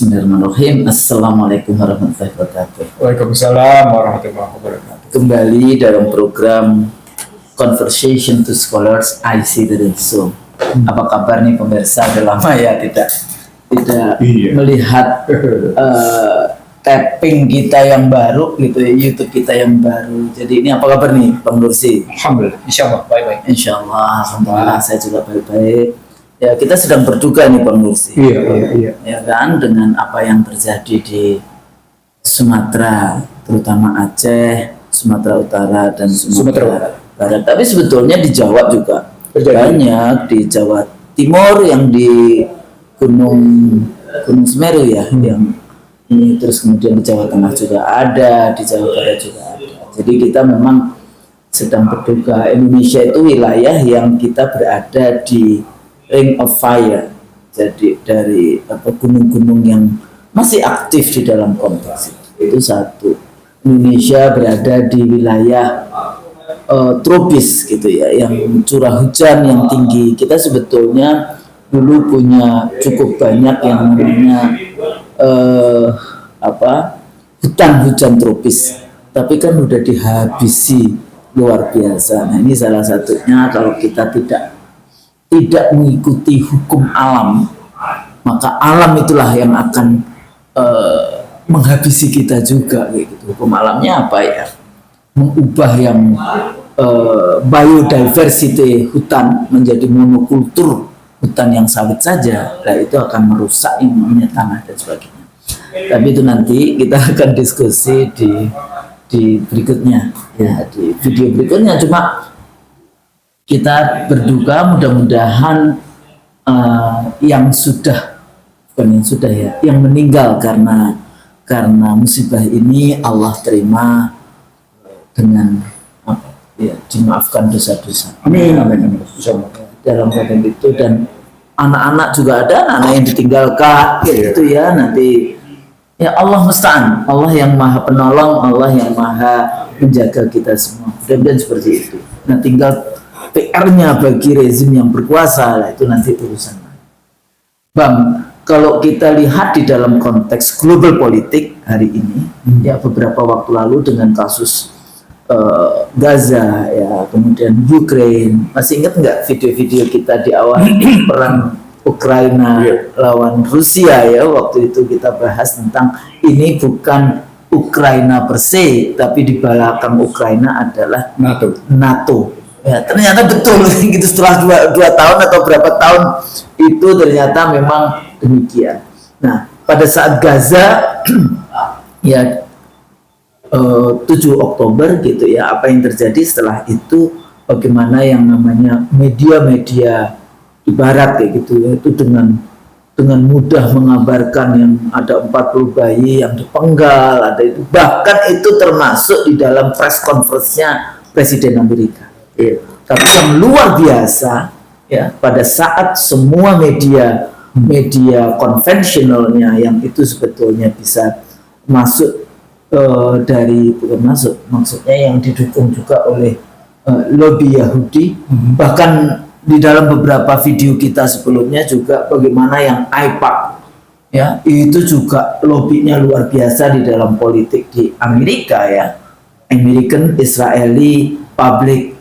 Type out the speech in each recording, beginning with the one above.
Bismillahirrahmanirrahim. Assalamualaikum warahmatullahi wabarakatuh. Waalaikumsalam warahmatullahi wabarakatuh. Kembali dalam program Conversation to Scholars IC dari Zoom. Apa kabar nih pemirsa? Udah lama ya tidak Iya. melihat tapping kita yang baru gitu ya, YouTube kita yang baru. Jadi ini apa kabar nih Bang Nursi? Alhamdulillah, insyaallah baik-baik. Insyaallah, alhamdulillah saya juga baik-baik. Ya, kita sedang berduka nih Bang Nursi. Iya. Ya kan, dengan apa yang terjadi di Sumatera, terutama Aceh, Sumatera Utara dan Sumatera Barat. Tapi sebetulnya di Jawa juga banyak, di Jawa Timur yang di Gunung Semeru ya, yang ini, terus kemudian di Jawa Tengah juga ada, di Jawa Barat juga ada. Jadi kita memang sedang berduka. Indonesia itu wilayah yang kita berada di Ring of Fire, jadi dari gunung-gunung yang masih aktif di dalam konteks itu satu. Indonesia berada di wilayah tropis gitu ya, yang curah hujan yang tinggi. Kita sebetulnya dulu punya cukup banyak yang namanya hutan hujan tropis, tapi kan udah dihabisi luar biasa. Nah ini salah satunya, kalau kita tidak mengikuti hukum alam, maka alam itulah yang akan menghabisi kita juga kayak gitu. Hukum alamnya apa ya? Mengubah yang biodiversity hutan menjadi monokultur hutan yang sawit saja. Nah itu akan merusak yang namanya tanah dan sebagainya. Tapi itu nanti kita akan diskusi di berikutnya ya, di video berikutnya. Cuma kita berduka, mudah-mudahan yang meninggal karena musibah ini Allah terima dengan dimaafkan dosa-dosa. Amin. Dalam keadaan itu, dan anak-anak juga ada anak yang ditinggalkan gitu ya, nanti ya Allah musta'an, Allah yang maha penolong, Allah yang maha menjaga kita semua. Dan seperti itu. Nah tinggal PR-nya bagi rezim yang berkuasa, lah itu nanti urusan. Bang, kalau kita lihat di dalam konteks global politik hari ini, ya beberapa waktu lalu dengan kasus Gaza, ya kemudian Ukraine, masih ingat nggak video-video kita di awal perang Ukraina lawan Rusia ya, waktu itu kita bahas tentang ini bukan Ukraina per se, tapi di belakang Ukraina adalah NATO. Ya, ternyata betul gitu, setelah dua tahun atau berapa tahun itu ternyata memang demikian. Nah pada saat Gaza ya 7 Oktober gitu ya, apa yang terjadi setelah itu, bagaimana yang namanya media-media di barat kayak gitu ya, itu dengan mudah mengabarkan yang ada 40 bayi yang dipenggal, ada itu, bahkan itu termasuk di dalam press conference-nya Presiden Amerika. Tapi yang luar biasa ya, pada saat semua media konvensionalnya yang itu sebetulnya bisa masuk maksudnya yang didukung juga oleh lobby Yahudi, bahkan di dalam beberapa video kita sebelumnya juga bagaimana yang AIPAC ya, itu juga lobbynya luar biasa di dalam politik di Amerika ya, American Israeli Public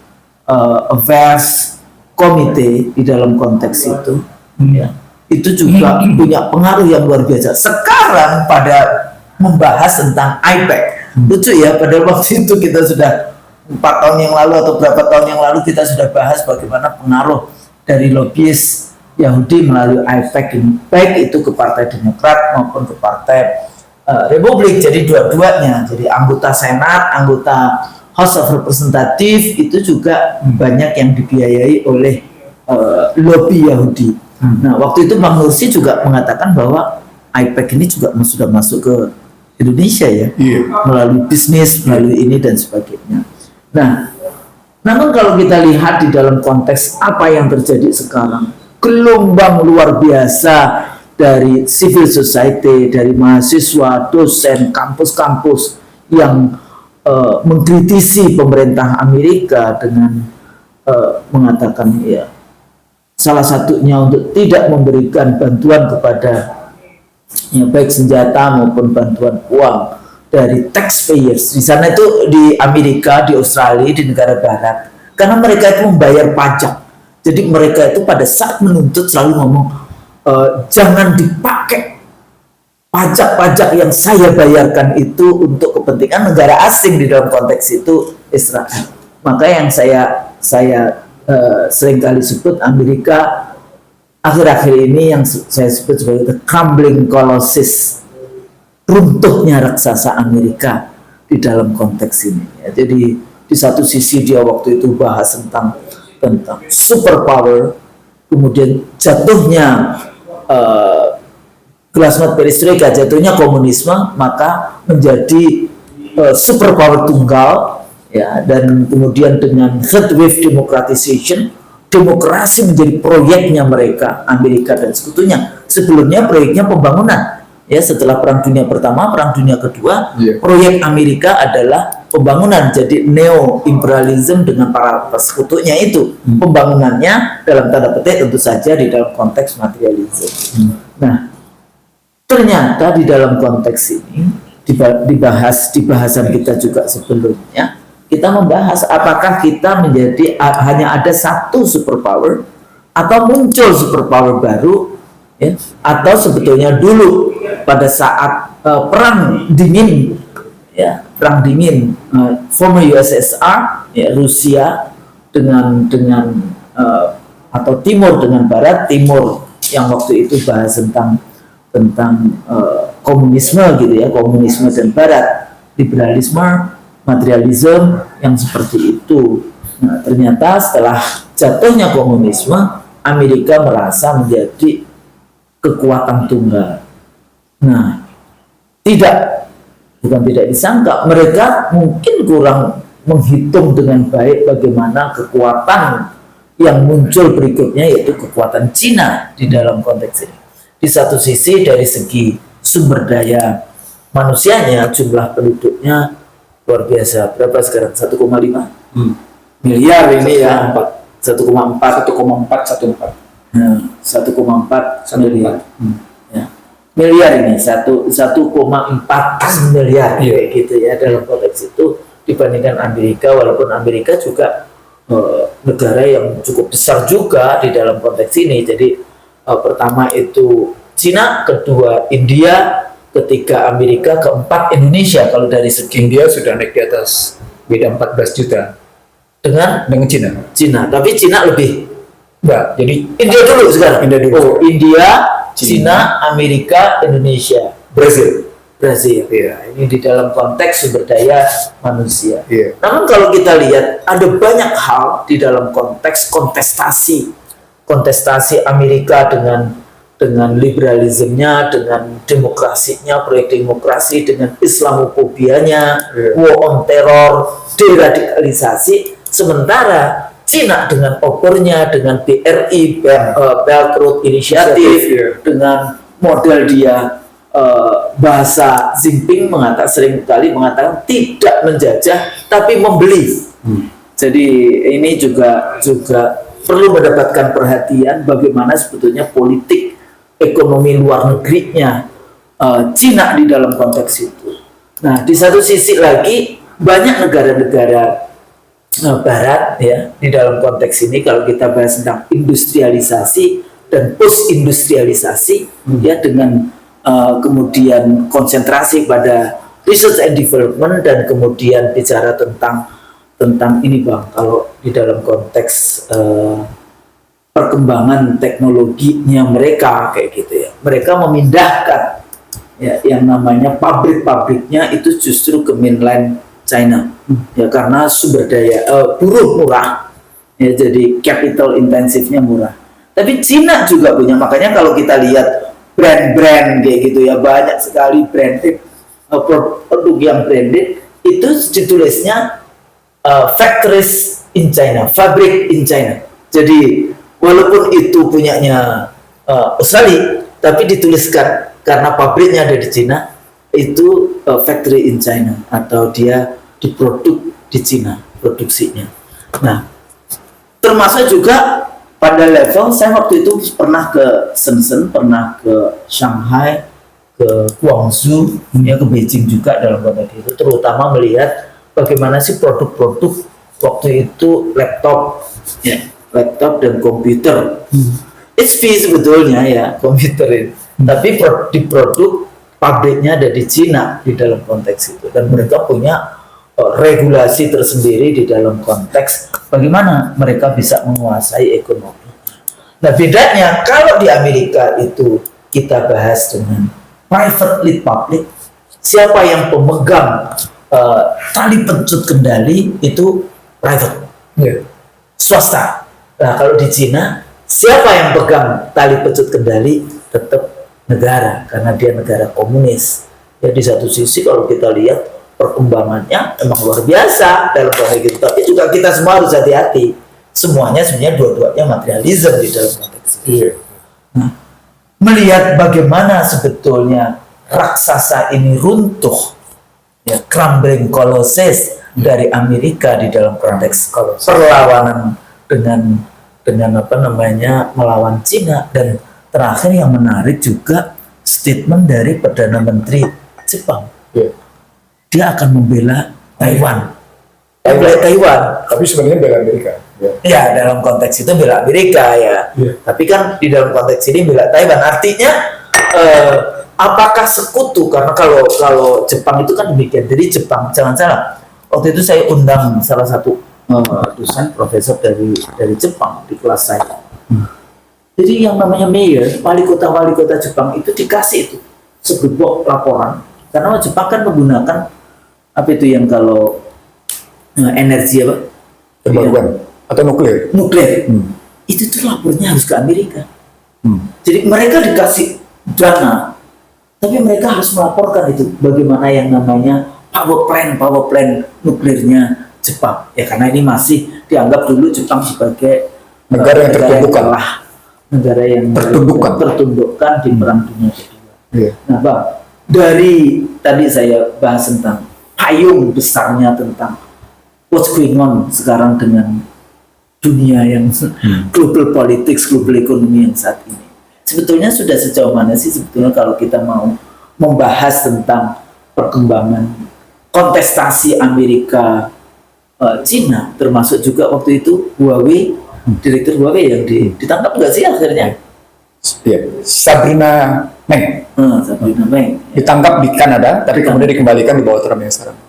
Affairs Committee di dalam konteks itu ya, itu juga punya pengaruh yang luar biasa. Sekarang pada membahas tentang IPAC, lucu ya, pada waktu itu kita sudah 4 tahun yang lalu atau berapa tahun yang lalu kita sudah bahas bagaimana pengaruh dari lobbyis Yahudi melalui IPAC ini, baik itu ke Partai Demokrat maupun ke Partai Republik. Jadi dua-duanya, jadi anggota Senat, anggota House of Representative itu juga banyak yang dibiayai oleh lobby Yahudi. Nah waktu itu Bang Nursi juga mengatakan bahwa IPAC ini juga sudah masuk ke Indonesia ya, melalui bisnis, melalui ini dan sebagainya. Nah, namun kalau kita lihat di dalam konteks apa yang terjadi sekarang, gelombang luar biasa dari civil society, dari mahasiswa, dosen, kampus-kampus yang mengkritisi pemerintah Amerika dengan mengatakan ya, salah satunya untuk tidak memberikan bantuan kepada ya, baik senjata maupun bantuan uang dari taxpayers di sana itu, di Amerika, di Australia, di negara barat, karena mereka itu membayar pajak. Jadi mereka itu pada saat menuntut selalu ngomong, jangan dipakai pajak-pajak yang saya bayarkan itu untuk kepentingan negara asing, di dalam konteks itu Israel. Maka yang saya seringkali sebut Amerika akhir-akhir ini yang saya sebut sebagai the crumbling colossus, runtuhnya raksasa Amerika di dalam konteks ini. Ya, jadi di satu sisi dia waktu itu bahas tentang superpower, kemudian jatuhnya glasnost perestroika, jatuhnya komunisme, maka menjadi superpower tunggal, ya, dan kemudian dengan third wave democratization, demokrasi menjadi proyeknya mereka, Amerika dan sekutunya. Sebelumnya proyeknya pembangunan, ya, setelah Perang Dunia Pertama, Perang Dunia Kedua, proyek Amerika adalah pembangunan. Jadi neo imperialism dengan para sekutunya itu, pembangunannya dalam tanda petik tentu saja di dalam konteks materialisme. Nah, ternyata di dalam konteks ini dibahas di bahasan kita juga sebelumnya, kita membahas apakah kita menjadi hanya ada satu superpower atau muncul superpower baru, ya, atau sebetulnya dulu pada saat perang dingin, ya, perang dingin, former USSR, ya, Rusia dengan atau Timur dengan Barat, Timur yang waktu itu bahas tentang komunisme gitu ya, komunisme dan Barat, liberalisme, materialisme yang seperti itu. Nah, ternyata setelah jatuhnya komunisme, Amerika merasa menjadi kekuatan tunggal. Nah, bukan tidak disangka, mereka mungkin kurang menghitung dengan baik bagaimana kekuatan yang muncul berikutnya, yaitu kekuatan Cina di dalam konteks ini. Di satu sisi dari segi sumber daya manusianya, jumlah penduduknya luar biasa. Berapa sekarang? 1,5 miliar ini ya, 1,4 miliar. Ya. Miliar ini 1,4 miliar, kayak gitu ya, dalam konteks itu dibandingkan Amerika, walaupun Amerika juga negara yang cukup besar juga di dalam konteks ini. Jadi pertama itu Cina, kedua India, ketiga Amerika, keempat Indonesia. Kalau dari segi India sudah naik di atas, beda 14 juta dengan Cina. Tapi Cina lebih. Enggak, jadi India dulu sekarang. India dulu. Oh, India, Cina, Amerika, Indonesia, Brazil. Ya, ini di dalam konteks sumber daya manusia. Yeah. Namun kalau kita lihat ada banyak hal di dalam konteks kontestasi Amerika dengan liberalismenya, dengan demokrasinya, proyek demokrasi, dengan Islamofobianya, war on terror, deradikalisasi. Sementara Cina dengan opornya, dengan BRI, Belt Road Initiative, dengan model dia, bahasa Jinping sering kali mengatakan tidak menjajah tapi membeli. Jadi ini juga perlu mendapatkan perhatian bagaimana sebetulnya politik ekonomi luar negerinya Cina di dalam konteks itu. Nah, di satu sisi lagi banyak negara-negara Barat ya di dalam konteks ini, kalau kita bahas tentang industrialisasi dan post industrialisasi, ya, dengan kemudian konsentrasi pada research and development, dan kemudian bicara tentang ini Bang, kalau di dalam konteks perkembangan teknologinya mereka kayak gitu ya, mereka memindahkan ya yang namanya pabrik-pabriknya itu justru ke mainland China, ya, karena sumber daya buruh murah, ya, jadi capital intensifnya murah. Tapi Cina juga punya, makanya kalau kita lihat brand-brand kayak gitu ya, banyak sekali branded produk yang branded itu ditulisnya factories in China, fabrik in China. Jadi walaupun itu punyanya Australia, tapi dituliskan karena pabriknya ada di Cina, itu factory in China, atau dia diproduk di Cina produksinya. Nah, termasuk juga pada level, saya waktu itu pernah ke Shenzhen, pernah ke Shanghai, ke Guangzhou, ya ke Beijing juga dalam konteks itu, terutama melihat bagaimana sih produk-produk waktu itu laptop, ya, laptop dan komputer. HP sebetulnya ya komputer ini, tapi di produk pabriknya ada di Cina di dalam konteks itu, dan mereka punya regulasi tersendiri di dalam konteks bagaimana mereka bisa menguasai ekonomi. Nah bedanya kalau di Amerika itu kita bahas dengan privately public, siapa yang pemegang tali pencut kendali itu private, swasta. Nah kalau di Cina, siapa yang pegang tali pencut kendali tetap negara, karena dia negara komunis. Ya di satu sisi kalau kita lihat perkembangannya emang luar biasa dalam konteks itu, tapi juga kita semua harus hati-hati. Semuanya sebenarnya dua-duanya materialisme di dalam konteks itu. Nah, melihat bagaimana sebetulnya raksasa ini runtuh, ya, crumbling colossus dari Amerika di dalam konteks perlawanan dengan apa namanya melawan Cina. Dan terakhir yang menarik juga statement dari Perdana Menteri Jepang, dia akan membela Taiwan. Taiwan. Tapi sebenarnya bela Amerika. Ya dalam konteks itu bela Amerika ya. Tapi kan di dalam konteks ini bela Taiwan. Artinya apakah sekutu? Karena kalau Jepang itu kan demikian. Jadi Jepang, jangan salah. Waktu itu saya undang salah satu dosen profesor dari Jepang di kelas saya. Jadi yang namanya mayor, wali kota Jepang itu dikasih itu segerbok laporan. Karena Jepang kan menggunakan apa itu yang kalau energi apa? Terbarukan atau nuklir. Itu tuh lapornya harus ke Amerika. Jadi mereka dikasih dana, tapi mereka harus melaporkan itu bagaimana yang namanya power plant nuklirnya Jepang. Ya karena ini masih dianggap dulu Jepang sebagai negara yang tertundukkan lah. Negara yang tertundukkan di Perang Dunia Kedua. Nah, Bang, dari tadi saya bahas tentang payung besarnya tentang what's going on sekarang dengan dunia yang global politics, global ekonomi yang saat ini. Sebetulnya sudah sejauh mana sih sebetulnya kalau kita mau membahas tentang perkembangan kontestasi Amerika Cina, termasuk juga waktu itu Huawei, direktur Huawei yang ditangkap nggak sih akhirnya? Sabrina Meng. Sabrina Meng. Ditangkap di Kanada, tapi kemudian dikembalikan di bawah Trump yang sekarang.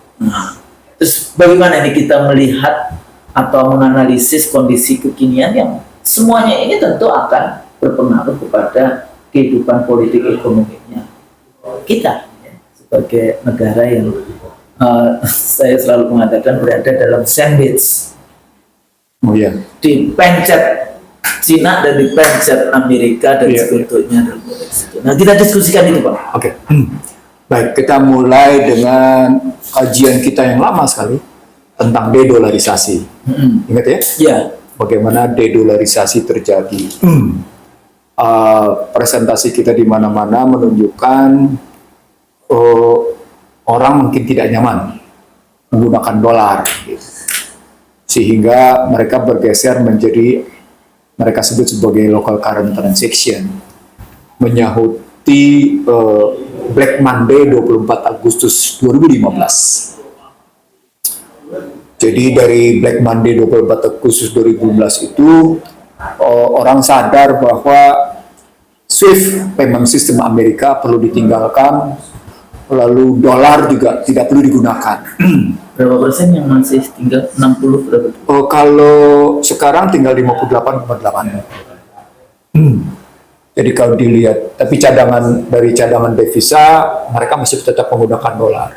Terus bagaimana ini kita melihat atau menganalisis kondisi kekinian yang semuanya ini tentu akan berpengaruh kepada kehidupan politik ekonominya kita ya, sebagai negara yang saya selalu mengatakan berada dalam sandwich. Dipencet Cina dan dipencet Amerika dan sebetulnya dalam konteks itu. Nah kita diskusikan itu Pak. Oke. Baik, kita mulai dengan kajian kita yang lama sekali tentang dedolarisasi. Ingat ya? Ya. Bagaimana dedolarisasi terjadi. Presentasi kita di mana-mana menunjukkan orang mungkin tidak nyaman menggunakan dolar, sehingga mereka bergeser menjadi mereka sebut sebagai local current transaction, menyahuti Black Monday 24 Agustus 2015. Jadi dari Black Monday 24 Agustus 2015 itu orang sadar bahwa SWIFT payment system Amerika perlu ditinggalkan, lalu dolar juga tidak perlu digunakan. Berapa persen yang masih tinggal? 60 berapa? Kalau sekarang tinggal 58,8. Jadi kalau dilihat, tapi dari cadangan devisa mereka masih tetap menggunakan dolar.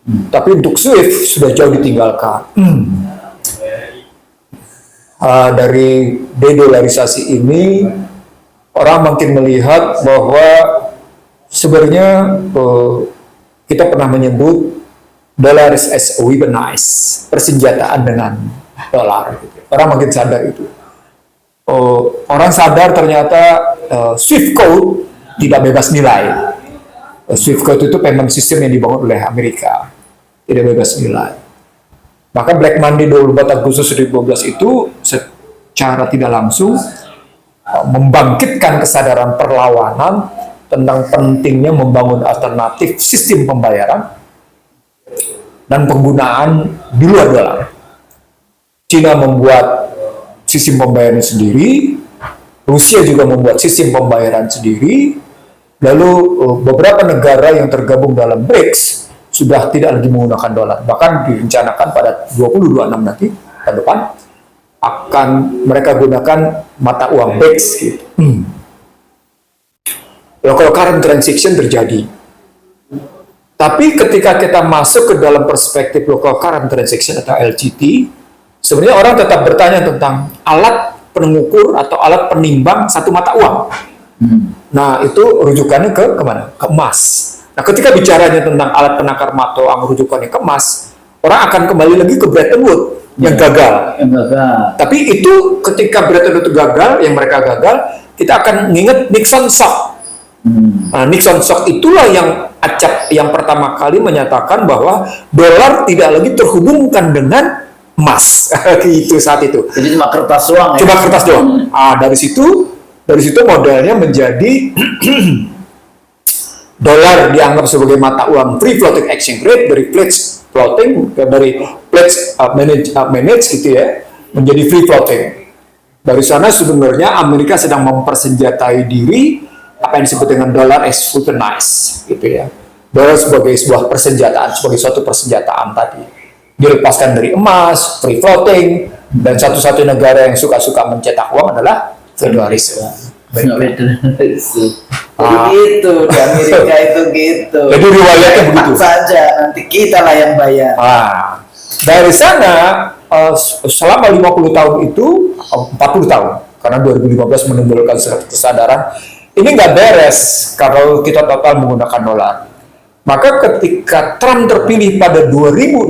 Tapi untuk SWIFT sudah jauh ditinggalkan. Dari dedolarisasi ini orang makin melihat bahwa sebenarnya kita pernah menyebut dollars as weaponized, persenjataan dengan dolar. Orang makin sadar itu. Orang sadar ternyata SWIFT code tidak bebas nilai. SWIFT code itu payment system yang dibangun oleh Amerika, tidak bebas nilai. Maka Black Monday 24 Agustus 2012 itu secara tidak langsung membangkitkan kesadaran perlawanan tentang pentingnya membangun alternatif sistem pembayaran dan penggunaan di luar dolar. Cina membuat sistem pembayaran sendiri, Rusia juga membuat sistem pembayaran sendiri, lalu beberapa negara yang tergabung dalam BRICS sudah tidak lagi menggunakan dolar. Bahkan direncanakan pada 2026 nanti, tahun depan, akan mereka gunakan mata uang BRICS gitu. Local current transaction terjadi. Tapi ketika kita masuk ke dalam perspektif local current transaction atau LCT, sebenarnya orang tetap bertanya tentang alat pengukur atau alat penimbang satu mata uang. Nah, itu rujukannya ke kemana? Ke emas. Nah, ketika bicaranya tentang alat penakar mata uang rujukannya ke emas, orang akan kembali lagi ke Bretton Woods yang gagal. Tapi itu ketika Bretton Woods gagal, yang mereka gagal, kita akan mengingat Nixon Shock. Nah, Nixon Shock itulah yang acap yang pertama kali menyatakan bahwa dolar tidak lagi terhubungkan dengan emas. Itu saat itu. Jadi cuma kertas doang. Cuma kertas doang. Dari situ modelnya menjadi dolar dianggap sebagai mata uang free floating exchange rate dari pledge floating dari pledge manage gitu ya, menjadi free floating. Dari sana sebenarnya Amerika sedang mempersenjatai diri, apa yang disebut dengan dollar as weaponized gitu ya. Dolar sebagai sebuah persenjataan, sebagai suatu persenjataan tadi. Dilepaskan dari emas, free floating, dan satu-satu negara yang suka-suka mencetak uang adalah federalisme. Begitu di Amerika itu gitu. Jadi riwayatnya begitu. Saja nanti kita lah yang bayar. Dari sana selama 50 tahun itu 40 tahun karena 2015 menimbulkan kesadaran ini nggak beres kalau kita total menggunakan dolar. Maka ketika Trump terpilih pada 2016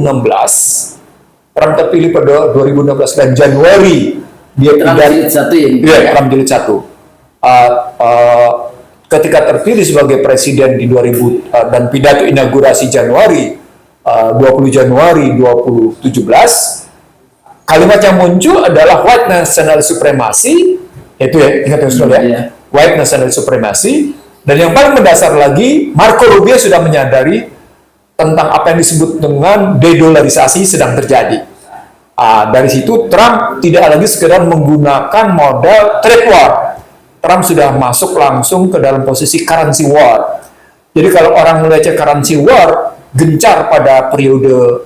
dan Januari dia Trump jilid 1 ya? Iya, Trump jilid 1. Ketika terpilih sebagai presiden di 2000 dan pidato inaugurasi Januari 20 Januari 2017, kalimat yang muncul adalah white national supremacy, itu ya, ingat ya, white national supremacy, dan yang paling mendasar lagi, Marco Rubio sudah menyadari tentang apa yang disebut dengan dedolarisasi sedang terjadi. Dari situ Trump tidak lagi sekedar menggunakan model trade war. Trump sudah masuk langsung ke dalam posisi currency war. Jadi kalau orang melihat currency war gencar pada periode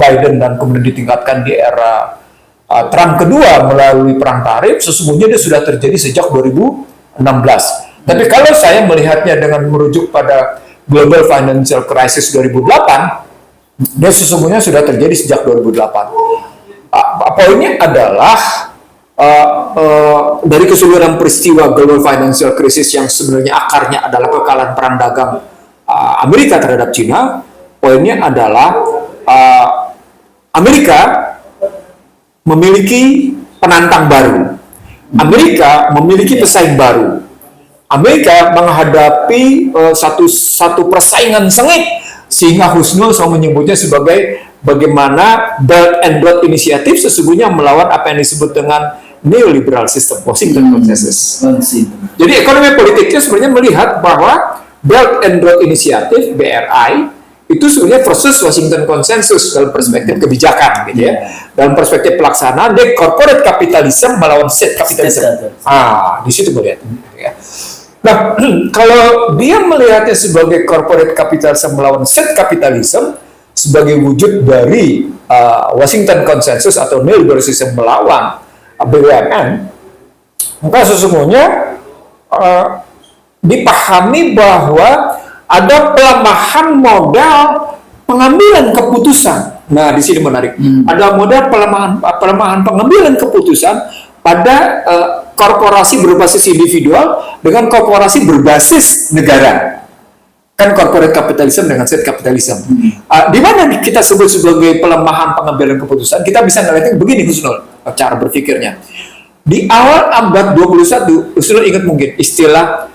Biden dan kemudian ditingkatkan di era Trump kedua melalui perang tarif, sesungguhnya dia sudah terjadi sejak 2016. Tapi kalau saya melihatnya dengan merujuk pada Global Financial Crisis 2008, dia sesungguhnya sudah terjadi sejak 2008. Poinnya adalah dari keseluruhan peristiwa Global Financial Crisis yang sebenarnya akarnya adalah kekalahan perang dagang Amerika terhadap Cina, poinnya adalah Amerika memiliki penantang baru. Amerika memiliki pesaing baru. Amerika menghadapi satu persaingan sengit, sehingga Husnul selalu menyebutnya sebagai bagaimana Belt and Road Initiative sesungguhnya melawan apa yang disebut dengan neoliberal system, Washington Consensus. Jadi ekonomi politiknya sebenarnya melihat bahwa Belt and Road Initiative (BRI) itu sebenarnya versus Washington Consensus dalam perspektif kebijakan, gitu ya. Dalam perspektif pelaksanaan, dia corporate capitalism melawan state capitalism. Di situ melihat. Ya. Nah, kalau dia melihatnya sebagai corporate capitalism melawan state capitalism sebagai wujud dari Washington Consensus atau neoliberalism melawan BUMN, maka sesungguhnya dipahami bahwa ada pelemahan modal pengambilan keputusan. Nah, di sini menarik. Ada modal pelemahan pengambilan keputusan pada korporasi berbasis individual dengan korporasi berbasis negara. Kan corporate capitalism dengan state capitalism. Di mana kita sebut sebagai pelemahan pengambilan keputusan, kita bisa ngeliatnya begini, Husnul, cara berpikirnya. Di awal abad 21, Husnul ingat mungkin istilah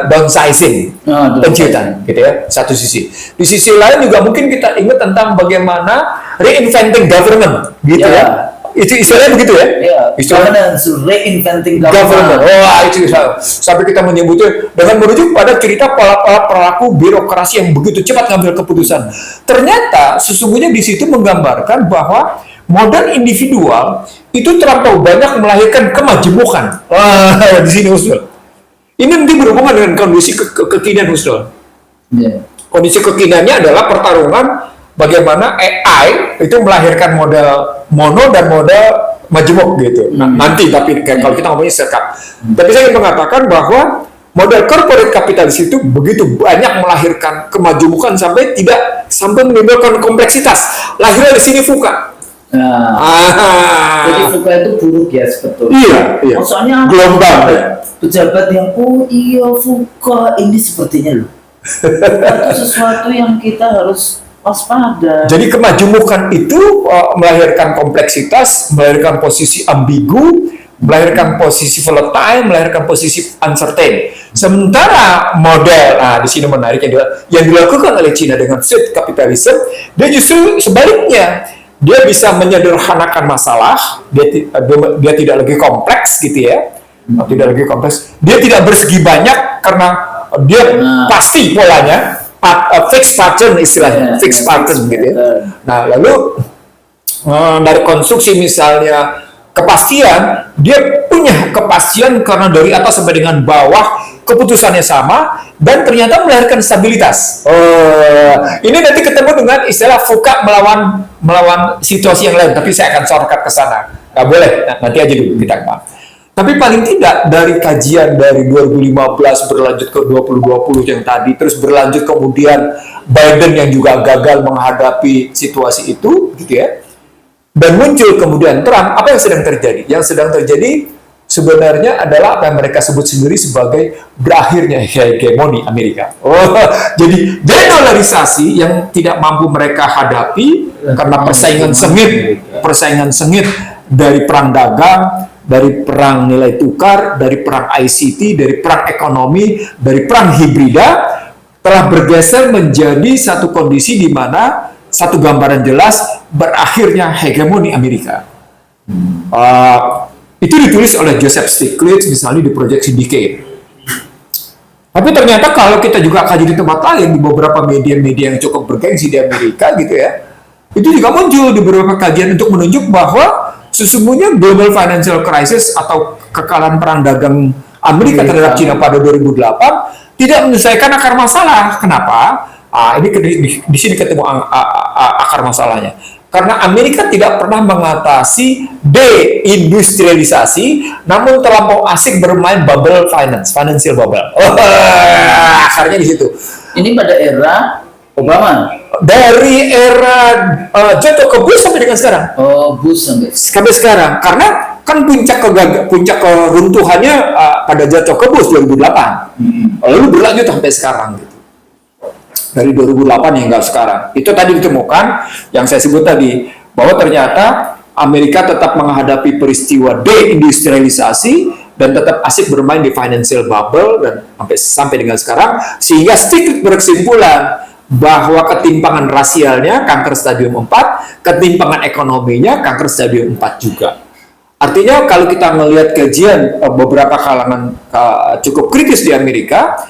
downsizing, penciutan, gitu ya, satu sisi. Di sisi lain juga mungkin kita ingat tentang bagaimana reinventing government, gitu ya. itu istilahnya begitu ya? Ya, Istilah governance, reinventing government. government. Wah, itu sampai kita menyebutnya dengan merujuk pada cerita para pelaku birokrasi yang begitu cepat ngambil keputusan. Ternyata sesungguhnya di situ menggambarkan bahwa modal individual itu terlampau banyak melahirkan kemajemukan. Wah, di sini Husnul. Ini nanti berhubungan dengan kondisi kekinian Husnul. Ya. Kondisi kekiniannya adalah pertarungan bagaimana AI itu melahirkan model mono dan model majemuk gitu. Nah, nanti tapi kalau kita ngomongnya serkap. Tapi saya ingin mengatakan bahwa model corporate kapitalis itu begitu banyak melahirkan kemajemukan sampai menimbulkan kompleksitas. Lahirnya di sini VUCA. Nah, jadi VUCA itu buruk ya sebetulnya. Iya. Soalnya gelombang ya. Pejabat yang iya VUCA ini sepertinya loh. Itu sesuatu yang kita harus waspada. Jadi kemajemukan itu melahirkan kompleksitas, melahirkan posisi ambigu, melahirkan posisi volatile, melahirkan posisi uncertain. Sementara model, di sini menarik yang dilakukan oleh Cina dengan state capitalism, dia justru sebaliknya. Dia bisa menyederhanakan masalah, dia tidak lagi kompleks gitu ya, tidak lagi kompleks. Dia tidak bersegi banyak karena dia pasti polanya, fixed pattern istilahnya, fixed pattern gitu ya. Nah lalu dari konstruksi misalnya kepastian, dia punya kepastian karena dari atas sampai dengan bawah keputusannya sama dan ternyata melahirkan stabilitas. Ini nanti ketemu dengan istilah VUCA melawan situasi yang lain, tapi saya akan shortcut ke sana. Nggak boleh, nanti aja dulu kita bahas. Tapi paling tidak dari kajian dari 2015 berlanjut ke 2020 yang tadi, terus berlanjut kemudian Biden yang juga gagal menghadapi situasi itu, gitu ya. Dan muncul kemudian Trump, apa yang sedang terjadi? Yang sedang terjadi sebenarnya adalah apa yang mereka sebut sendiri sebagai berakhirnya hegemoni Amerika. Jadi dedolarisasi yang tidak mampu mereka hadapi karena persaingan sengit dari perang dagang, dari perang nilai tukar, dari perang ICT, dari perang ekonomi, dari perang hibrida, telah bergeser menjadi satu kondisi di mana satu gambaran jelas berakhirnya hegemoni Amerika. Itu ditulis oleh Joseph Stiglitz misalnya di Proyeksi Decade. Tapi ternyata kalau kita juga kaji di tempat lain, di beberapa media-media yang cukup bergengsi di Amerika gitu ya, itu juga muncul di beberapa kajian untuk menunjuk bahwa sesungguhnya global financial crisis atau kekalahan perang dagang Amerika terhadap Cina pada 2008 tidak menyelesaikan akar masalah. Kenapa? Ini di sini ketemu akar masalahnya. Karena Amerika tidak pernah mengatasi deindustrialisasi, namun terlampau asik bermain bubble finance, financial bubble. Akarnya di situ. Ini pada era Obama. Dari era jatuh ke Bush sampai dengan sekarang. Bush sampai sekarang. Karena kan puncak keruntuhannya pada jatuh ke Bush 2008. Lalu berlanjut sampai sekarang gitu. Dari 2008 hingga sekarang. Itu tadi ditemukan yang saya sebut tadi, bahwa ternyata Amerika tetap menghadapi peristiwa deindustrialisasi dan tetap asik bermain di financial bubble dan sampai dengan sekarang, sehingga Stiglitz berkesimpulan bahwa ketimpangan rasialnya kanker stadium 4, ketimpangan ekonominya kanker stadium 4 juga. Artinya kalau kita melihat kajian beberapa kalangan cukup kritis di Amerika,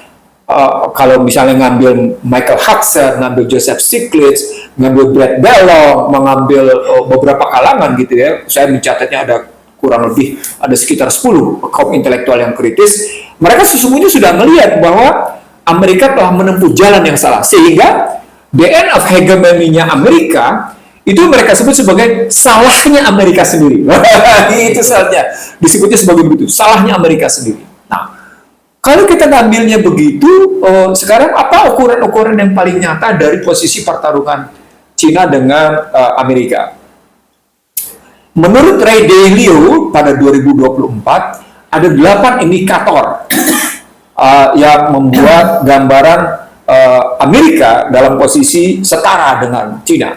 kalau misalnya ngambil Michael Hudson, ngambil Joseph Stiglitz, ngambil Brad Bellong, mengambil beberapa kalangan gitu ya, saya mencatatnya ada kurang lebih ada sekitar 10 kaum intelektual yang kritis. Mereka sesungguhnya sudah melihat bahwa Amerika telah menempuh jalan yang salah, sehingga the end of hegemoninya Amerika itu mereka sebut sebagai salahnya Amerika sendiri. Itu salahnya, disebutnya sebagai begitu, salahnya Amerika sendiri. Nah, kalau kita ngambilnya begitu, sekarang apa ukuran-ukuran yang paling nyata dari posisi pertarungan Cina dengan Amerika? Menurut Ray Dalio pada 2024, ada 8 indikator yang membuat gambaran Amerika dalam posisi setara dengan Cina.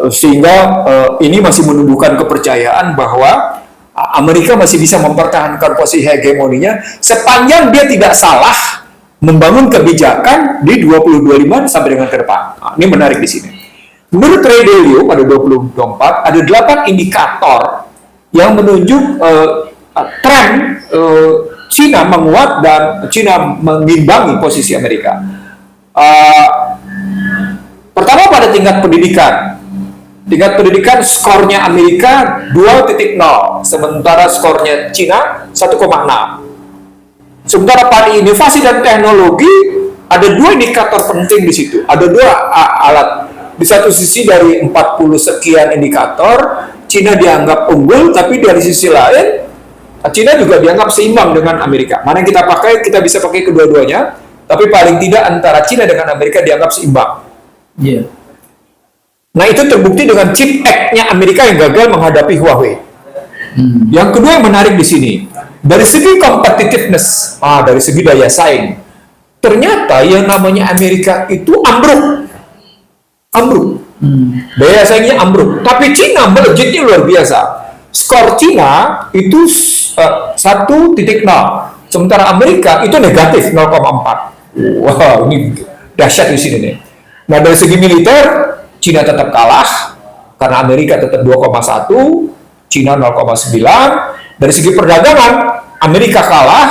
Sehingga ini masih menumbuhkan kepercayaan bahwa Amerika masih bisa mempertahankan posisi hegemoninya sepanjang dia tidak salah membangun kebijakan di 2025 sampai dengan ke depan. Ini menarik di sini. menurut Ray Dalio pada 2024 ada 8 indikator yang menunjuk tren Cina menguat dan Cina mengimbangi posisi Amerika. Pertama pada tingkat pendidikan. Tingkat pendidikan skornya Amerika 2.0, sementara skornya Cina 1,6. Sementara pada inovasi dan teknologi ada 2 indikator penting di situ. Ada 2 alat. Di satu sisi dari 40 sekian indikator, Cina dianggap unggul, tapi dari sisi lain Cina juga dianggap seimbang dengan Amerika. Mana yang kita pakai, kita bisa pakai kedua-duanya, tapi paling tidak antara Cina dengan Amerika dianggap seimbang. Yeah. Nah, itu terbukti dengan Chip Act-nya Amerika yang gagal menghadapi Huawei. Yang kedua yang menarik di sini, dari segi competitiveness, dari segi daya saing, ternyata yang namanya Amerika itu ambruk. Daya saingnya ambruk. Tapi Cina melejitnya luar biasa. Skor Cina itu 1.0, sementara Amerika itu negatif 0,4. Wow, ini dahsyat di sini nih. Nah, dari segi militer, Cina tetap kalah karena Amerika tetap 2,1, Cina 0,9. Dari segi perdagangan, Amerika kalah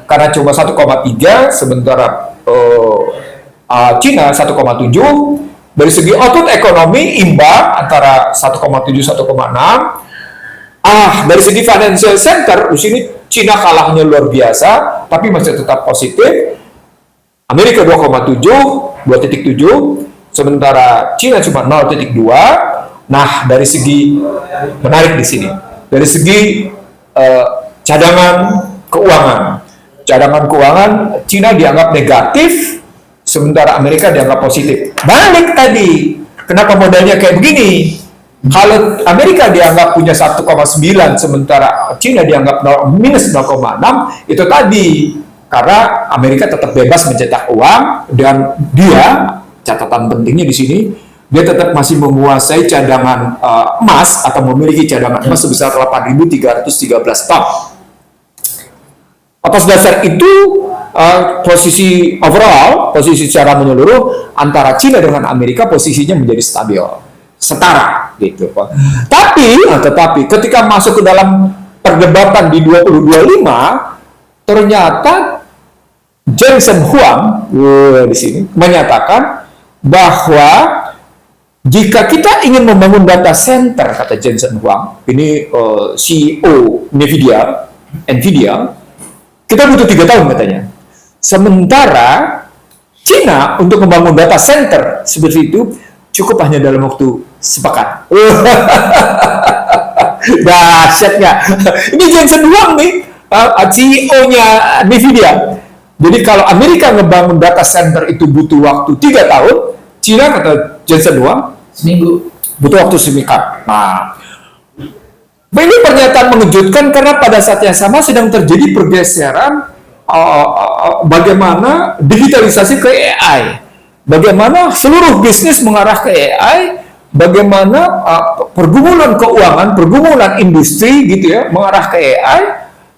karena cuma 1,3, sementara Cina 1,7. Dari segi output ekonomi imbang antara 1,7 1,6. Dari segi financial center di sini Cina kalahnya luar biasa, tapi masih tetap positif. Amerika 2,7, sementara Cina cuma 0,2. Nah, dari segi menarik di sini, dari segi cadangan keuangan Cina dianggap negatif, sementara Amerika dianggap positif. Balik tadi, kenapa modalnya kayak begini? Kalau Amerika dianggap punya 1,9, sementara Cina dianggap minus 0,6, itu tadi karena Amerika tetap bebas mencetak uang, dan dia, catatan pentingnya di sini, dia tetap masih menguasai cadangan emas atau memiliki cadangan emas sebesar 8.313 ton. Atas dasar itu, posisi overall, posisi secara menyeluruh antara Cina dengan Amerika posisinya menjadi stabil, setara gitu. Tetapi ketika masuk ke dalam perdebatan di 2025, ternyata Jensen Huang di sini menyatakan bahwa jika kita ingin membangun data center, kata Jensen Huang, ini CEO Nvidia, kita butuh 3 tahun katanya. Sementara Cina untuk membangun data center seperti itu cukup hanya dalam waktu sepekan. Dahsyatnya. Ini Jensen Huang nih, CEO-nya Nvidia. Jadi kalau Amerika ngebangun data center itu butuh waktu 3 tahun, Cina kata Jensen Huang seminggu. Butuh waktu seminggu. Nah, ini pernyataan mengejutkan karena pada saat yang sama sedang terjadi pergeseran bagaimana digitalisasi ke AI, bagaimana seluruh bisnis mengarah ke AI, bagaimana pergumulan keuangan, pergumulan industri gitu ya mengarah ke AI,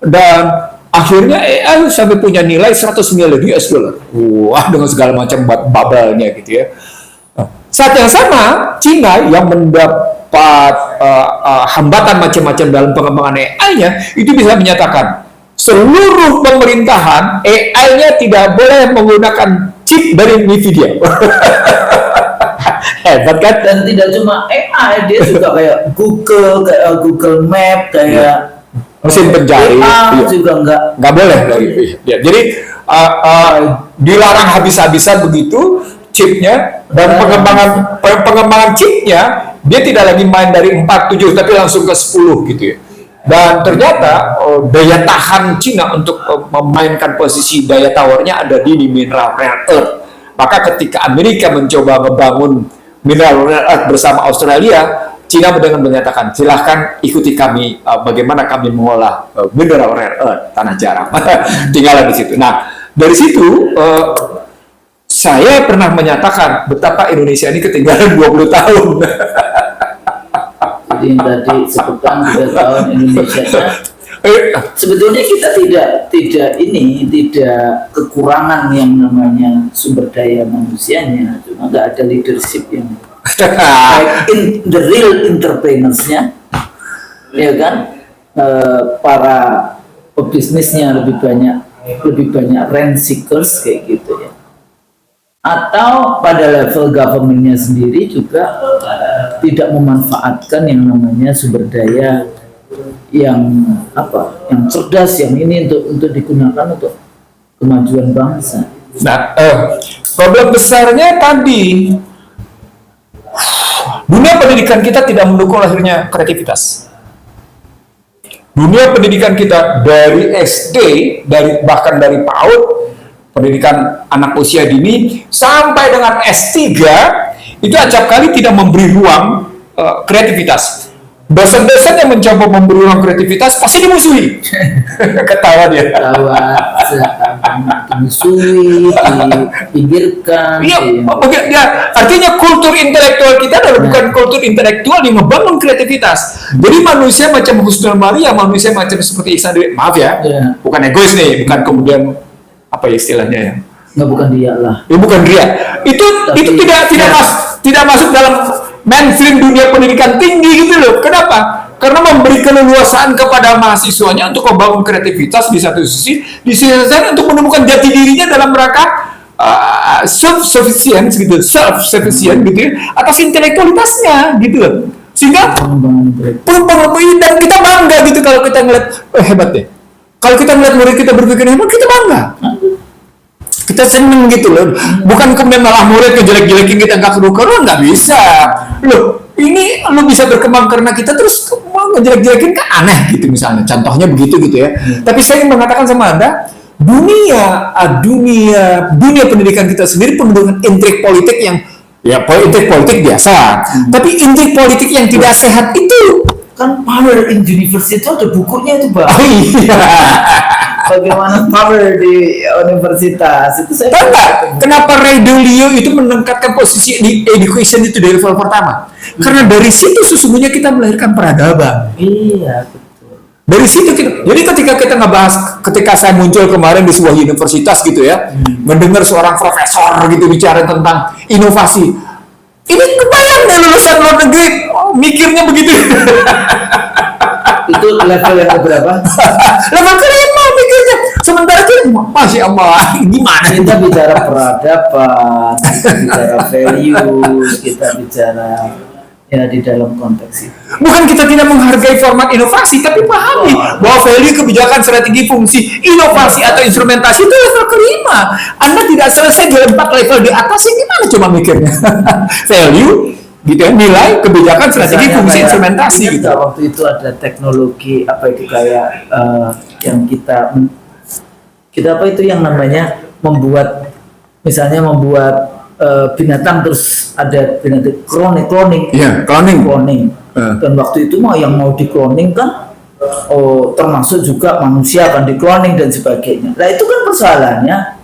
dan akhirnya AI sampai punya nilai 100 miliar US dollar. Wah, dengan segala macam bubble-nya gitu ya. Saat yang sama, Cina yang mendapat hambatan macam-macam dalam pengembangan AI-nya, itu bisa menyatakan seluruh pemerintahan AI-nya tidak boleh menggunakan chip dari Nvidia. Hebat kan? Dan tidak cuma AI, dia juga kayak Google Map, kayak mesin pencari juga nggak boleh dari ya. Jadi dilarang habis-habisan begitu chipnya, dan pengembangan chipnya dia tidak lagi main dari 4, 7 tapi langsung ke 10 gitu ya. Dan ternyata daya tahan Cina untuk memainkan posisi daya tawarnya ada di mineral rare earth. Maka ketika Amerika mencoba membangun mineral rare earth bersama Australia, Cina dengan menyatakan silahkan ikuti kami bagaimana kami mengolah mineral rare earth, tanah jaram. Tinggallah di situ. Nah, dari situ saya pernah menyatakan betapa Indonesia ini ketinggalan 20 tahun. Jadi tadi sebutkan 3 tahun Indonesia. Sebetulnya kita tidak kekurangan yang namanya sumber daya manusianya, cuma nggak ada leadership yang Baik the real entrepreneurs-nya, ya kan, para pebisnisnya lebih banyak rent seekers kayak gitu ya. Atau pada level government-nya sendiri juga tidak memanfaatkan yang namanya sumber daya yang cerdas, yang ini untuk digunakan untuk kemajuan bangsa. Nah, problem besarnya tadi dunia pendidikan kita tidak mendukung lahirnya kreativitas. Dunia pendidikan kita dari SD, bahkan dari PAUD, pendidikan anak usia dini sampai dengan S3 itu acap kali tidak memberi ruang kreativitas. Dosen-dosen yang mencoba memberi ruang kreativitas pasti dimusuhi. Ketawa dia. Dimusuhi, dipinggirkan. Iya, ya, artinya kultur intelektual kita adalah bukan kultur intelektual yang membangun kreativitas. Jadi manusia macam Husnul Maria, manusia macam seperti Ihsan Dwi, maaf ya, bukan egois nih, bukan kemudian apa ya istilahnya ya? Nggak, bukan dia lah. Ya bukan dia. Itu tidak masuk dalam mainstream dunia pendidikan tinggi gitu loh. Kenapa? Karena memberi keleluasaan kepada mahasiswanya untuk membangun kreativitas di satu sisi, di sisi lain untuk menemukan jati dirinya dalam rangka self-sufficient gitu ya, atas intelektualitasnya gitu loh. Sehingga dan kita bangga gitu kalau kita ngeliat hebat deh. Kalau kita ngeliat murid kita berpikir hebat, kita bangga. Kita seneng gitu loh. Bukan kemudian malah murid ngejelek-jelekin kita nggak keruh-keruh, nggak bisa. Loh, ini lo bisa berkembang karena kita terus mau ngejelek-jelekin kan aneh gitu misalnya. Contohnya begitu gitu ya. Tapi saya ingin mengatakan sama Anda, dunia pendidikan kita sendiri penuh dengan intrik politik yang intrik politik biasa. Tapi intrik politik yang tidak sehat itu kan Power in University itu ada bukunya itu, Bang. Oh iya. Bagaimana power di universitas itu saya tahu. Kenapa Ray Dalio itu menempatkan posisi di education itu dari level pertama? Karena dari situ sesungguhnya kita melahirkan peradaban. Iya, betul. Dari situ jadi ketika saya muncul kemarin di sebuah universitas gitu ya, mendengar seorang profesor gitu bicara tentang inovasi. Ini kebayang deh lulusan luar negeri mikirnya begitu. Itu level yang berapa? Level kelima mikirnya. Sementara kita masih Allah gimana? Kita bicara peradaban, kita bicara values, kita bicara ya di dalam konteks itu. Bukan kita tidak menghargai format inovasi, tapi pahami bahwa value, kebijakan, strategi, fungsi, inovasi atau instrumentasi itu level kelima. Anda tidak selesai di 4 level di atas, gimana coba mikirnya? Value, gitu ya, nilai, kebijakan, strategi, fungsi, instrumentasi gitu. Waktu itu ada teknologi apa itu kayak yang kita apa itu yang namanya membuat binatang terus ada binatang cloning. Iya, cloning. Dan waktu itu yang mau di-cloning kan termasuk juga manusia akan di-cloning dan sebagainya. Nah, itu kan persoalannya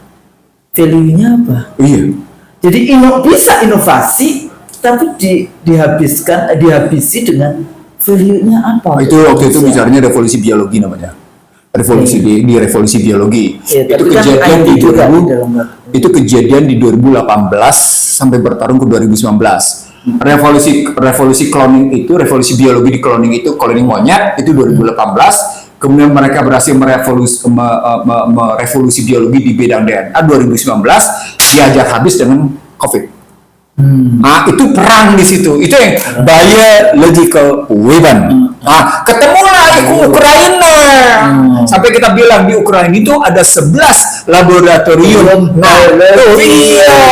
value-nya apa? Iya. Jadi bisa inovasi tapi dihabisi dengan value-nya apa? Itu waktu itu bicaranya revolusi biologi namanya. Revolusi di revolusi biologi. Ya, itu kejadian di 2000. Itu kejadian di 2018 sampai bertarung ke 2019. Revolusi cloning itu, revolusi biologi di cloning itu, cloning monyet itu 2018. Kemudian mereka berhasil merevolusi biologi di bidang DNA 2019, diajar habis dengan COVID. Nah, itu perang di situ. Itu yang biological weapon. Nah, ketemulah Ukraina. Sampai kita bilang di Ukraina itu ada 11 laboratorium. Nah, iya,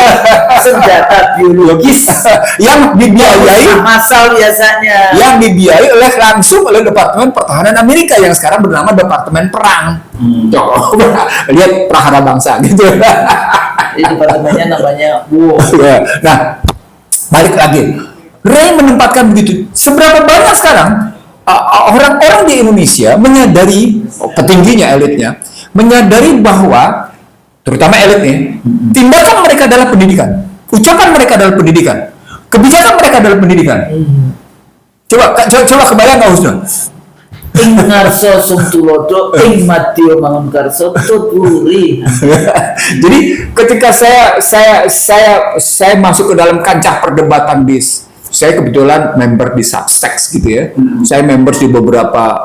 senjata biologis yang dibiayai massal biasanya. Yang dibiayai langsung oleh Departemen Pertahanan Amerika yang sekarang bernama Departemen Perang. Coba lihat prahara bangsa gitu. Ini departemennya namanya Nah, balik lagi. Ray menempatkan begitu. Seberapa banyak sekarang orang-orang di Indonesia menyadari, petingginya, elitnya, menyadari bahwa, terutama elitnya, tindakan mereka adalah pendidikan, ucapan mereka adalah pendidikan, kebijakan mereka adalah pendidikan. Coba kebayang nggak Husnul? Ing ngarso sumtulodo, ing matio mangun karso tuturi. Jadi ketika saya masuk ke dalam kancah perdebatan di saya kebetulan member di Substack gitu ya. Saya member di beberapa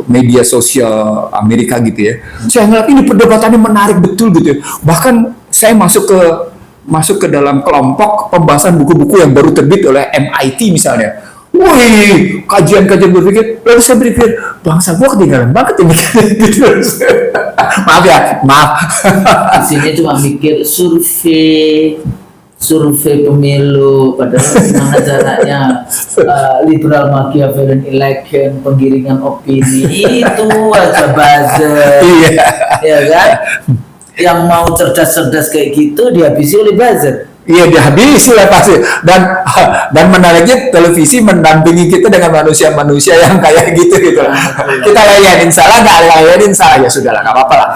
media sosial Amerika gitu ya. Saya ngeliat ini perdebatannya menarik betul gitu ya. Bahkan saya masuk ke dalam kelompok pembahasan buku-buku yang baru terbit oleh MIT misalnya. Wih, kajian-kajian berpikir. Lalu saya berpikir, bangsa gua ketinggalan banget ini. Gitu. Maaf ya, maaf. Di sini cuma mikir survei pemilu, padahal gimana caranya liberal Machiavellian election, penggiringan opini, itu aja buzzer. Iya. Ya kan? Yang mau cerdas-cerdas kayak gitu dihabisi oleh buzzer. Iya, dihabisi lah pasti. Dan menariknya televisi mendampingi kita dengan manusia-manusia yang kayak gitu. Kita layanin salah, nggak layanin salah, ya sudahlah, nggak apa-apa lah.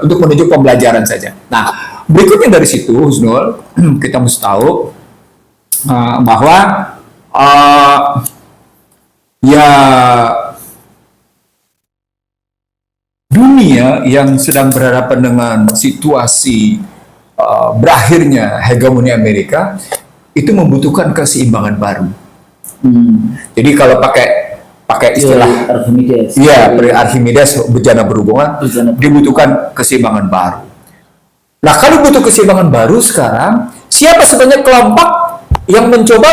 Untuk menunjuk pembelajaran saja. Nah, berikutnya dari situ, Husnul, kita mesti tahu bahwa ya dunia yang sedang berhadapan dengan situasi berakhirnya hegemoni Amerika itu membutuhkan keseimbangan baru. Jadi kalau pakai istilah Archimedes, Archimedes bejana berhubungan, dibutuhkan keseimbangan baru. Nah, kalau butuh keseimbangan baru sekarang, siapa sebenarnya kelompok yang mencoba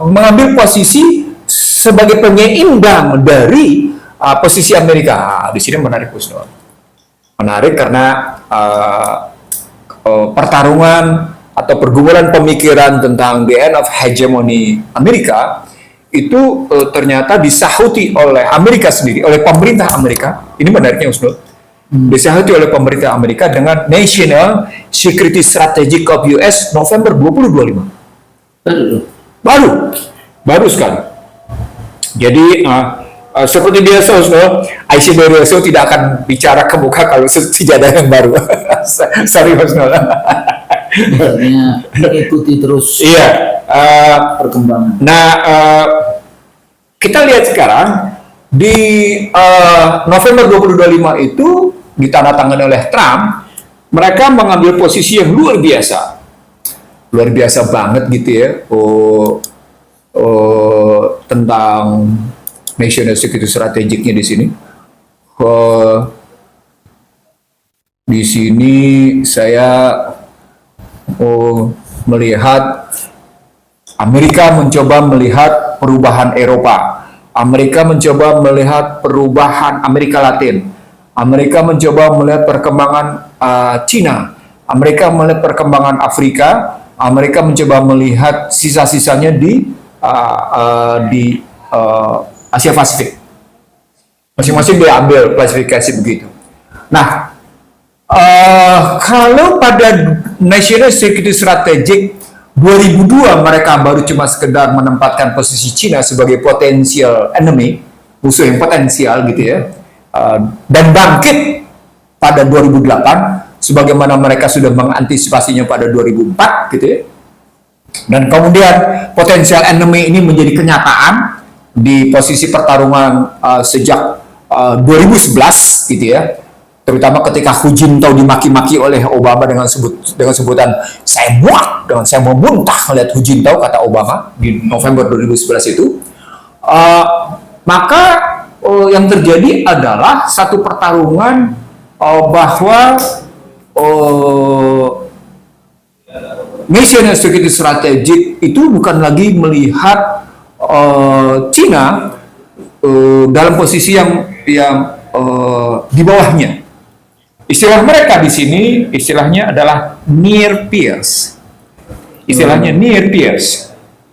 mengambil posisi sebagai penyeimbang dari posisi Amerika? Di sini menarik, Husnul. Menarik karena pertarungan atau pergumulan pemikiran tentang the end of hegemony Amerika itu ternyata disahuti oleh Amerika sendiri, oleh pemerintah Amerika. Ini menariknya, Husnul. Disahuti oleh pemerintah Amerika dengan National Security Strategy of US November 2025. Baru sekali. Jadi seperti biasa, Husnul, IC Berioso tidak akan bicara ke muka kalau sejadah yang baru. Sorry, Husnul. Artinya mengikuti terus Perkembangan. perkembangan. Nah, kita lihat sekarang di November 2025 itu ditandatangani oleh Trump, mereka mengambil posisi yang luar biasa banget gitu ya, tentang national security strategicnya di sini. Di sini saya melihat Amerika mencoba melihat perubahan Eropa, Amerika mencoba melihat perubahan Amerika Latin, Amerika mencoba melihat perkembangan Cina, Amerika melihat perkembangan Afrika, Amerika mencoba melihat sisa-sisanya di Asia Pasifik. Masing-masing diambil klasifikasi begitu. Nah, kalau pada National Security Strategic 2002 mereka baru cuma sekedar menempatkan posisi Cina sebagai potential enemy, musuh yang potensial gitu ya, dan bangkit pada 2008 sebagaimana mereka sudah mengantisipasinya pada 2004 gitu ya. Dan kemudian potensial enemy ini menjadi kenyataan di posisi pertarungan sejak 2011 gitu ya. Terutama ketika Hu Jintao dimaki-maki oleh Obama dengan sebutan saya muak, dengan saya mau muntah melihat Hu Jintao, kata Obama di November 2011 itu. Maka yang terjadi adalah satu pertarungan bahwa National Security Strategic itu bukan lagi melihat Cina dalam posisi yang di bawahnya. Istilah mereka di sini istilahnya adalah near peers. Istilahnya near peers.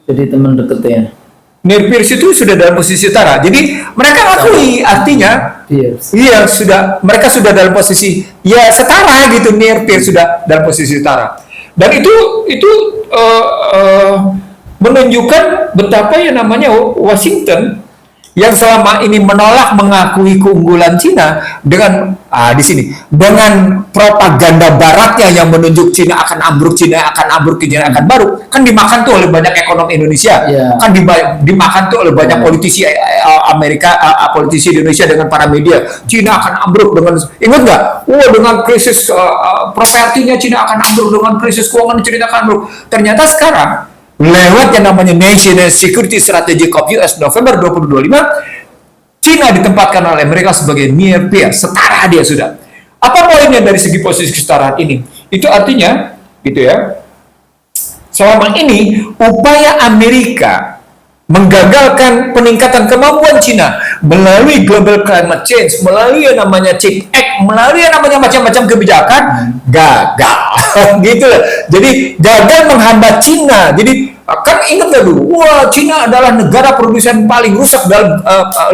Jadi teman dekatnya. Near peers itu sudah dalam posisi setara. Jadi mereka akui artinya iya mereka sudah dalam posisi ya setara gitu, near peers sudah dalam posisi setara. Dan itu menunjukkan betapa yang namanya Washington yang selama ini menolak mengakui keunggulan Cina dengan di sini dengan propaganda baratnya yang menunjuk Cina akan ambruk, Cina akan baru, kan dimakan tuh oleh banyak ekonom Indonesia, kan dimakan tuh oleh banyak politisi Amerika, politisi Indonesia dengan para media. Cina akan ambruk dengan, ingat nggak? Dengan krisis propertinya Cina akan ambruk, dengan krisis keuangan Cina akan ambruk. Ternyata sekarang lewat yang namanya National Security Strategy of US November 2025, Cina ditempatkan oleh mereka sebagai near peer, setara dia sudah. Apa poinnya dari segi posisi kesetaraan ini? Itu artinya, gitu ya, selama ini upaya Amerika menggagalkan peningkatan kemampuan Cina melalui global climate change, melalui yang namanya CHIPS Act, melalui yang namanya macam-macam kebijakan, gagal. Gitu. Jadi gagal menghambat Cina. Jadi kan ingat nggak dulu, Cina adalah negara produsen paling rusak dalam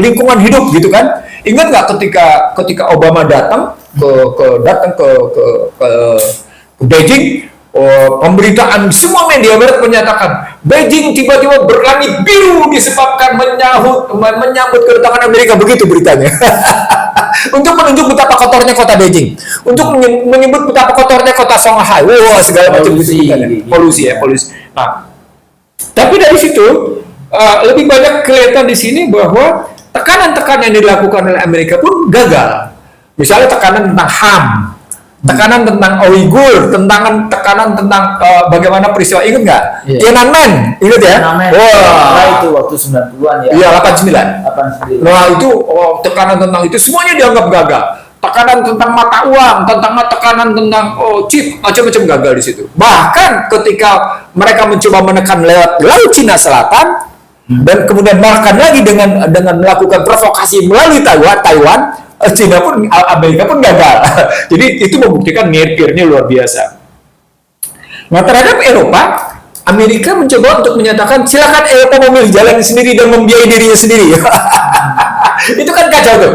lingkungan hidup, gitu kan? Ingat nggak ketika Obama datang ke Beijing, pemberitaan semua media barat menyatakan Beijing tiba-tiba berlangit biru disebabkan menyambut kedatangan Amerika, begitu beritanya. Untuk menunjuk betapa kotornya kota Beijing, untuk menyebut betapa kotornya kota Shanghai, segala macam polusi. Nah, tapi dari situ lebih banyak kelihatan di sini bahwa tekanan-tekanan yang dilakukan oleh Amerika pun gagal. Misalnya tekanan tentang HAM, tekanan tentang Uighur, tekanan tentang bagaimana peristiwa, ingat nggak? Tiananmen, ingat ya? Itu waktu 90-an ya. Iya, 89. Nah, itu tekanan tentang itu semuanya dianggap gagal. Tekanan tentang mata uang, tekanan tentang chip, macam-macam gagal di situ. Bahkan ketika mereka mencoba menekan lewat Laut Cina Selatan, dan kemudian bahkan lagi dengan melakukan provokasi melalui Taiwan, Cina pun, Amerika pun gagal. Jadi itu membuktikan near peer-nya luar biasa. Nah, terhadap Eropa, Amerika mencoba untuk menyatakan silakan Eropa memilih jalan sendiri dan membiayai dirinya sendiri. Itu kan kacau tuh.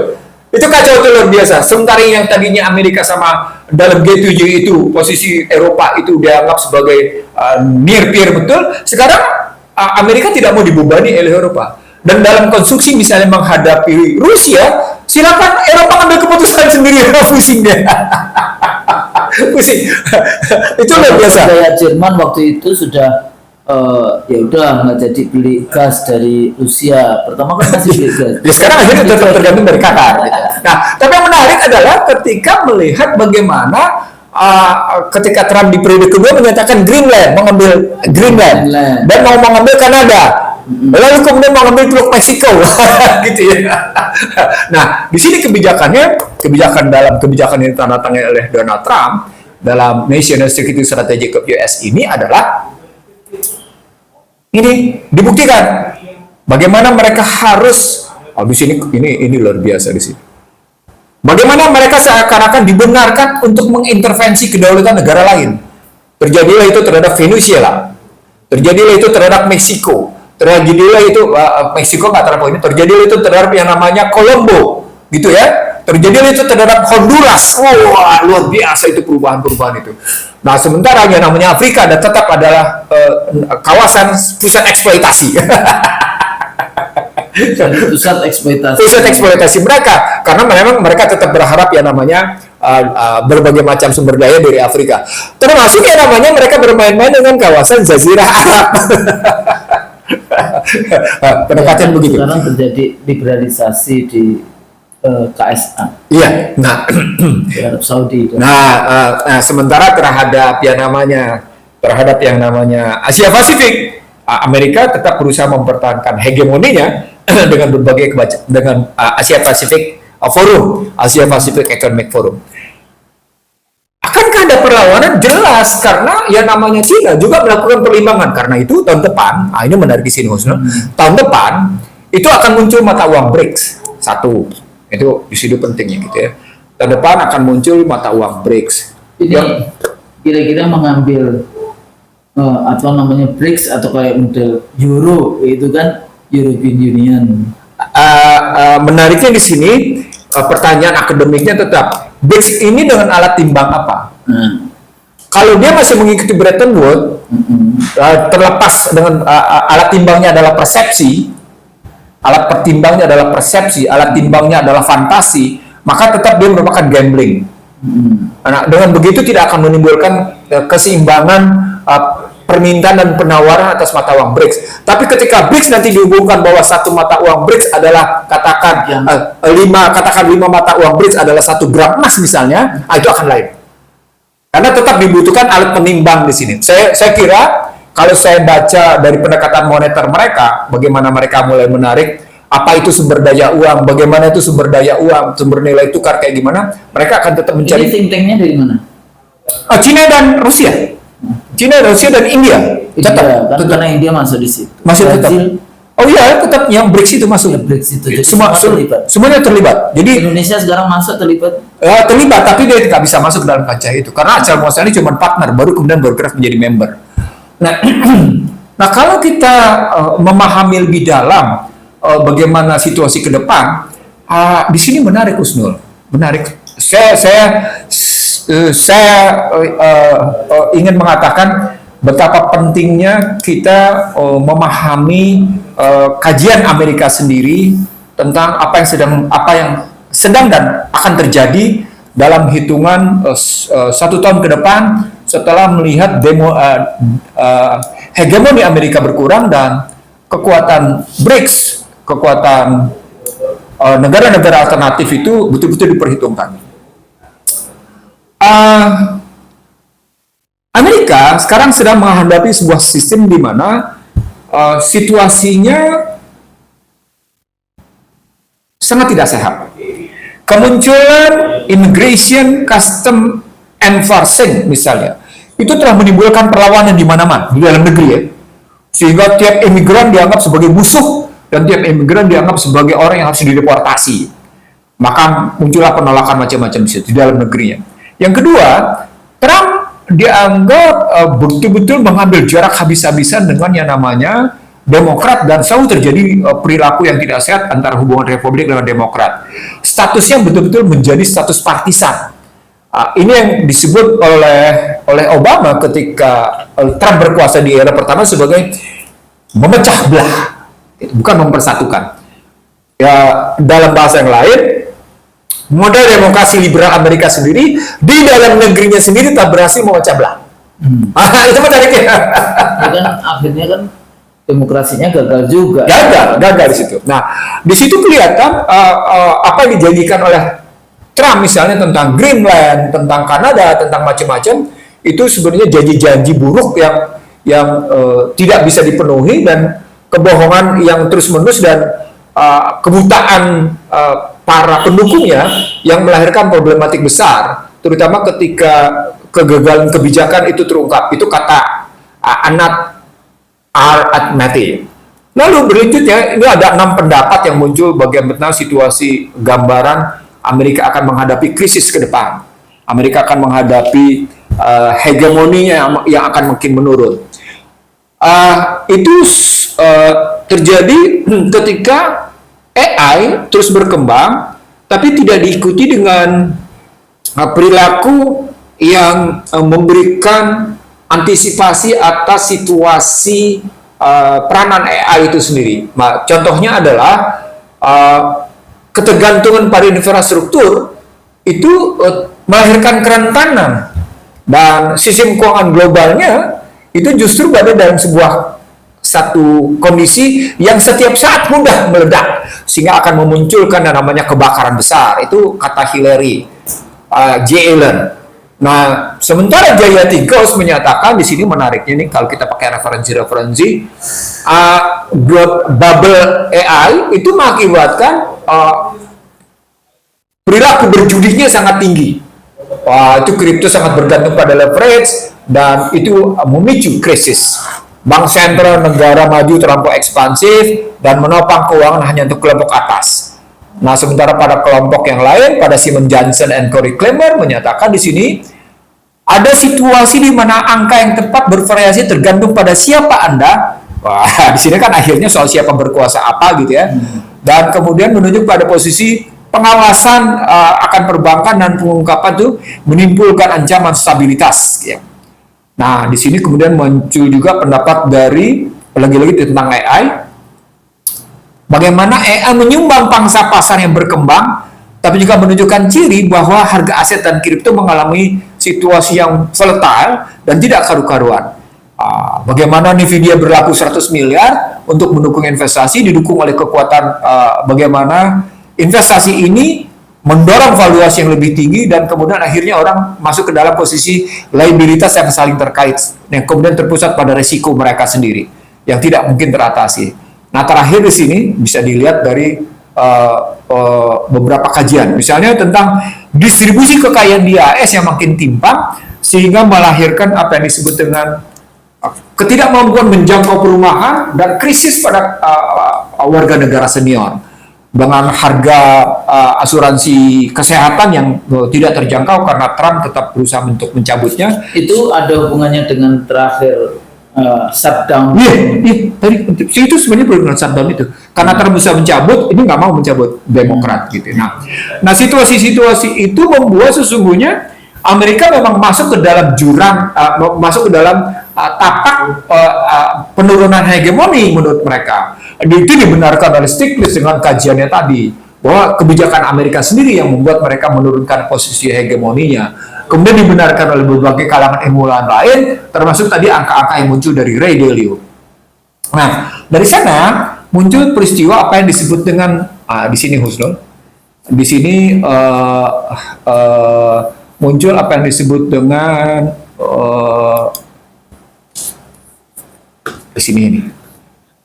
Itu kacau tuh luar biasa. Sementara yang tadinya Amerika sama dalam G7 itu posisi Eropa itu dianggap sebagai near peer betul, sekarang Amerika tidak mau dibebani oleh Eropa. Dan dalam konstruksi misalnya menghadapi Rusia, silakan Eropa ambil keputusan sendiri, pusing dia. Pusing. Itu luar biasa. Kayak Jerman waktu itu sudah ya udah nggak jadi beli gas dari Rusia. Pertama kan masih beli gas. Ya, sekarang akhirnya tetap tergantung dari Qatar. Nah, tapi yang menarik adalah ketika melihat bagaimana ketika Trump di periode kedua menyatakan mengambil Greenland dan mau mengambil Kanada. Lalu kemudian mau ngambil Teluk Meksiko, gitu ya. Nah, di sini kebijakan yang ditandatangani oleh Donald Trump dalam National Security Strategy of US ini adalah ini dibuktikan bagaimana mereka harus di sini ini luar biasa di sini. Bagaimana mereka seakan-akan dibenarkan untuk mengintervensi kedaulatan negara lain. Terjadilah itu terhadap Venezuela, terjadilah itu terhadap Meksiko. Terjadilah itu Meksiko nggak terhadap ini, terjadilah itu terhadap yang namanya Kolombo, gitu ya. Terjadilah itu terhadap Honduras. Wah, luar biasa itu perubahan-perubahan itu. Nah, sementara yang namanya Afrika dan tetap adalah kawasan pusat eksploitasi. Pusat eksploitasi mereka, karena memang mereka tetap berharap yang namanya berbagai macam sumber daya dari Afrika. Termasuk yang namanya mereka bermain-main dengan kawasan Jazirah Arab. Pendekatan begitu. Sekarang terjadi liberalisasi di KSA. Iya. Nah, di Arab Saudi. Sementara terhadap yang namanya Asia Pasifik, Amerika tetap berusaha mempertahankan hegemoninya dengan Asia Pasifik Forum, Asia Pacific Economic Forum. Akankah ada perlawanan? Jelas, karena yang namanya Cina juga melakukan perlimbangan. Karena itu tahun depan, ini menarik di sini, tahun depan itu akan muncul mata uang BRICS. Satu, itu di situ pentingnya gitu ya. Tahun depan akan muncul mata uang BRICS. Ini kira-kira mengambil BRICS atau kayak model Euro, itu kan European Union. Menariknya di sini pertanyaan akademiknya tetap BRICS ini dengan alat timbang apa? Kalau dia masih mengikuti Bretton Woods, terlepas dengan alat timbangnya adalah persepsi, alat pertimbangnya adalah persepsi, alat timbangnya adalah fantasi, maka tetap dia merupakan gambling. Nah, dengan begitu tidak akan menimbulkan keseimbangan permintaan dan penawaran atas mata uang BRICS. Tapi ketika BRICS nanti dihubungkan bahwa satu mata uang BRICS adalah katakan lima mata uang BRICS adalah 1 gram emas misalnya, itu akan lain. Karena tetap dibutuhkan alat penimbang di sini. Saya kira kalau saya baca dari pendekatan moneter mereka, bagaimana mereka mulai menarik apa itu sumber daya uang, bagaimana itu sumber daya uang, sumber nilai tukar kayak gimana, mereka akan tetap mencari. Ini think tanknya dari mana? Cina dan Rusia. Cina, Rusia dan India. Tetap. Karena India masuk di situ. Masih tetap. Oh iya, tetap yang BRICS itu masuk. Ya, BRICS itu. Jadi semuanya terlibat. Jadi Indonesia sekarang masuk terlibat. Terlibat, tapi dia tidak bisa masuk dalam kancah itu karena asal muasalnya cuma partner, baru kemudian bergerak menjadi member. Nah, nah kalau kita memahami lebih dalam bagaimana situasi ke depan, di sini menarik, Husnul, menarik. Saya ingin mengatakan betapa pentingnya kita memahami kajian Amerika sendiri tentang apa yang sedang dan akan terjadi dalam hitungan 1 tahun ke depan setelah melihat hegemoni Amerika berkurang dan kekuatan BRICS, kekuatan negara-negara alternatif itu betul-betul diperhitungkan. Amerika sekarang sedang menghadapi sebuah sistem di mana situasinya sangat tidak sehat. Kemunculan immigration custom enforcing misalnya, itu telah menimbulkan perlawanan di mana-mana di dalam negeri ya. Sehingga tiap imigran dianggap sebagai musuh dan tiap imigran dianggap sebagai orang yang harus dideportasi. Maka muncullah penolakan macam-macam di dalam negerinya. Yang kedua, Trump dianggap betul-betul mengambil jarak habis-habisan dengan yang namanya Demokrat dan selalu terjadi perilaku yang tidak sehat antara hubungan Republik dengan Demokrat. Statusnya betul-betul menjadi status partisan. Ini yang disebut oleh Obama ketika Trump berkuasa di era pertama sebagai memecah belah, bukan mempersatukan. Ya, dalam bahasa yang lain, model demokrasi liberal Amerika sendiri di dalam negerinya sendiri tak berhasil memecah belah. Itu menariknya. Kan akhirnya kan demokrasinya gagal juga. Gagal di situ. Nah, di situ kelihatan apa yang dijanjikan oleh Trump misalnya tentang Greenland, tentang Kanada, tentang macam-macam, itu sebenarnya janji-janji buruk yang tidak bisa dipenuhi dan kebohongan yang terus-menerus dan kebutaan para pendukungnya yang melahirkan problematik besar, terutama ketika kegagalan kebijakan itu terungkap. Itu kata Anat Armaty. Lalu berikutnya ini ada 6 pendapat yang muncul bagaimana situasi gambaran Amerika akan menghadapi krisis ke depan. Amerika akan menghadapi hegemoninya yang akan makin menurun. Itu terjadi ketika AI terus berkembang, tapi tidak diikuti dengan perilaku yang memberikan antisipasi atas situasi peranan AI itu sendiri. Nah, contohnya adalah ketergantungan pada infrastruktur itu melahirkan kerentanan dan sistem keuangan globalnya itu justru berada dalam satu kondisi yang setiap saat mudah meledak sehingga akan memunculkan yang namanya kebakaran besar. Itu kata Hillary J. Allen. Nah, sementara Jayati Ghosh menyatakan di sini menariknya nih kalau kita pakai referensi bubble AI itu mengakibatkan perilaku berjudinya sangat tinggi. Itu kripto sangat bergantung pada leverage dan itu memicu krisis. Bank sentral negara maju terlampau ekspansif dan menopang keuangan hanya untuk kelompok atas. Nah, sementara pada kelompok yang lain, pada Simon Johnson and Corey Kramer menyatakan di sini ada situasi di mana angka yang tepat bervariasi tergantung pada siapa Anda. Wah, di sini kan akhirnya soal siapa berkuasa apa gitu ya. Dan kemudian menunjuk pada posisi pengawasan akan perbankan dan pengungkapan itu menimbulkan ancaman stabilitas. Ya. Nah, di sini kemudian muncul juga pendapat dari lagi-lagi tentang AI. bagaimana AI menyumbang pangsa pasar yang berkembang, tapi juga menunjukkan ciri bahwa harga aset dan kripto mengalami situasi yang volatile dan tidak karu-karuan. Bagaimana Nvidia berlaku 100 miliar untuk mendukung investasi, didukung oleh kekuatan bagaimana investasi ini mendorong valuasi yang lebih tinggi, dan kemudian akhirnya orang masuk ke dalam posisi liabilitas yang saling terkait, yang kemudian terpusat pada resiko mereka sendiri yang tidak mungkin teratasi. Nah, terakhir di sini bisa dilihat dari beberapa kajian, misalnya tentang distribusi kekayaan di AS yang makin timpang sehingga melahirkan apa yang disebut dengan ketidakmampuan menjangkau perumahan dan krisis pada warga negara senior, dengan harga asuransi kesehatan yang tidak terjangkau karena Trump tetap berusaha untuk mencabutnya. Itu ada hubungannya dengan terakhir shutdown. Iya, tadi itu sebenarnya berhubungan shutdown itu. Karena Trump bisa mencabut, ini nggak mau mencabut Demokrat gitu. Nah, situasi-situasi itu membuat sesungguhnya Amerika memang masuk ke dalam jurang, masuk ke dalam tapak penurunan hegemoni menurut mereka. Itu dibenarkan oleh Stiglitz dengan kajiannya tadi, bahwa kebijakan Amerika sendiri yang membuat mereka menurunkan posisi hegemoninya. Kemudian dibenarkan oleh berbagai kalangan ilmuwan lain, termasuk tadi angka-angka yang muncul dari Ray Dalio. Nah, dari sana muncul peristiwa apa yang disebut dengan di sini Husnul, di sini muncul apa yang disebut dengan di sini ini.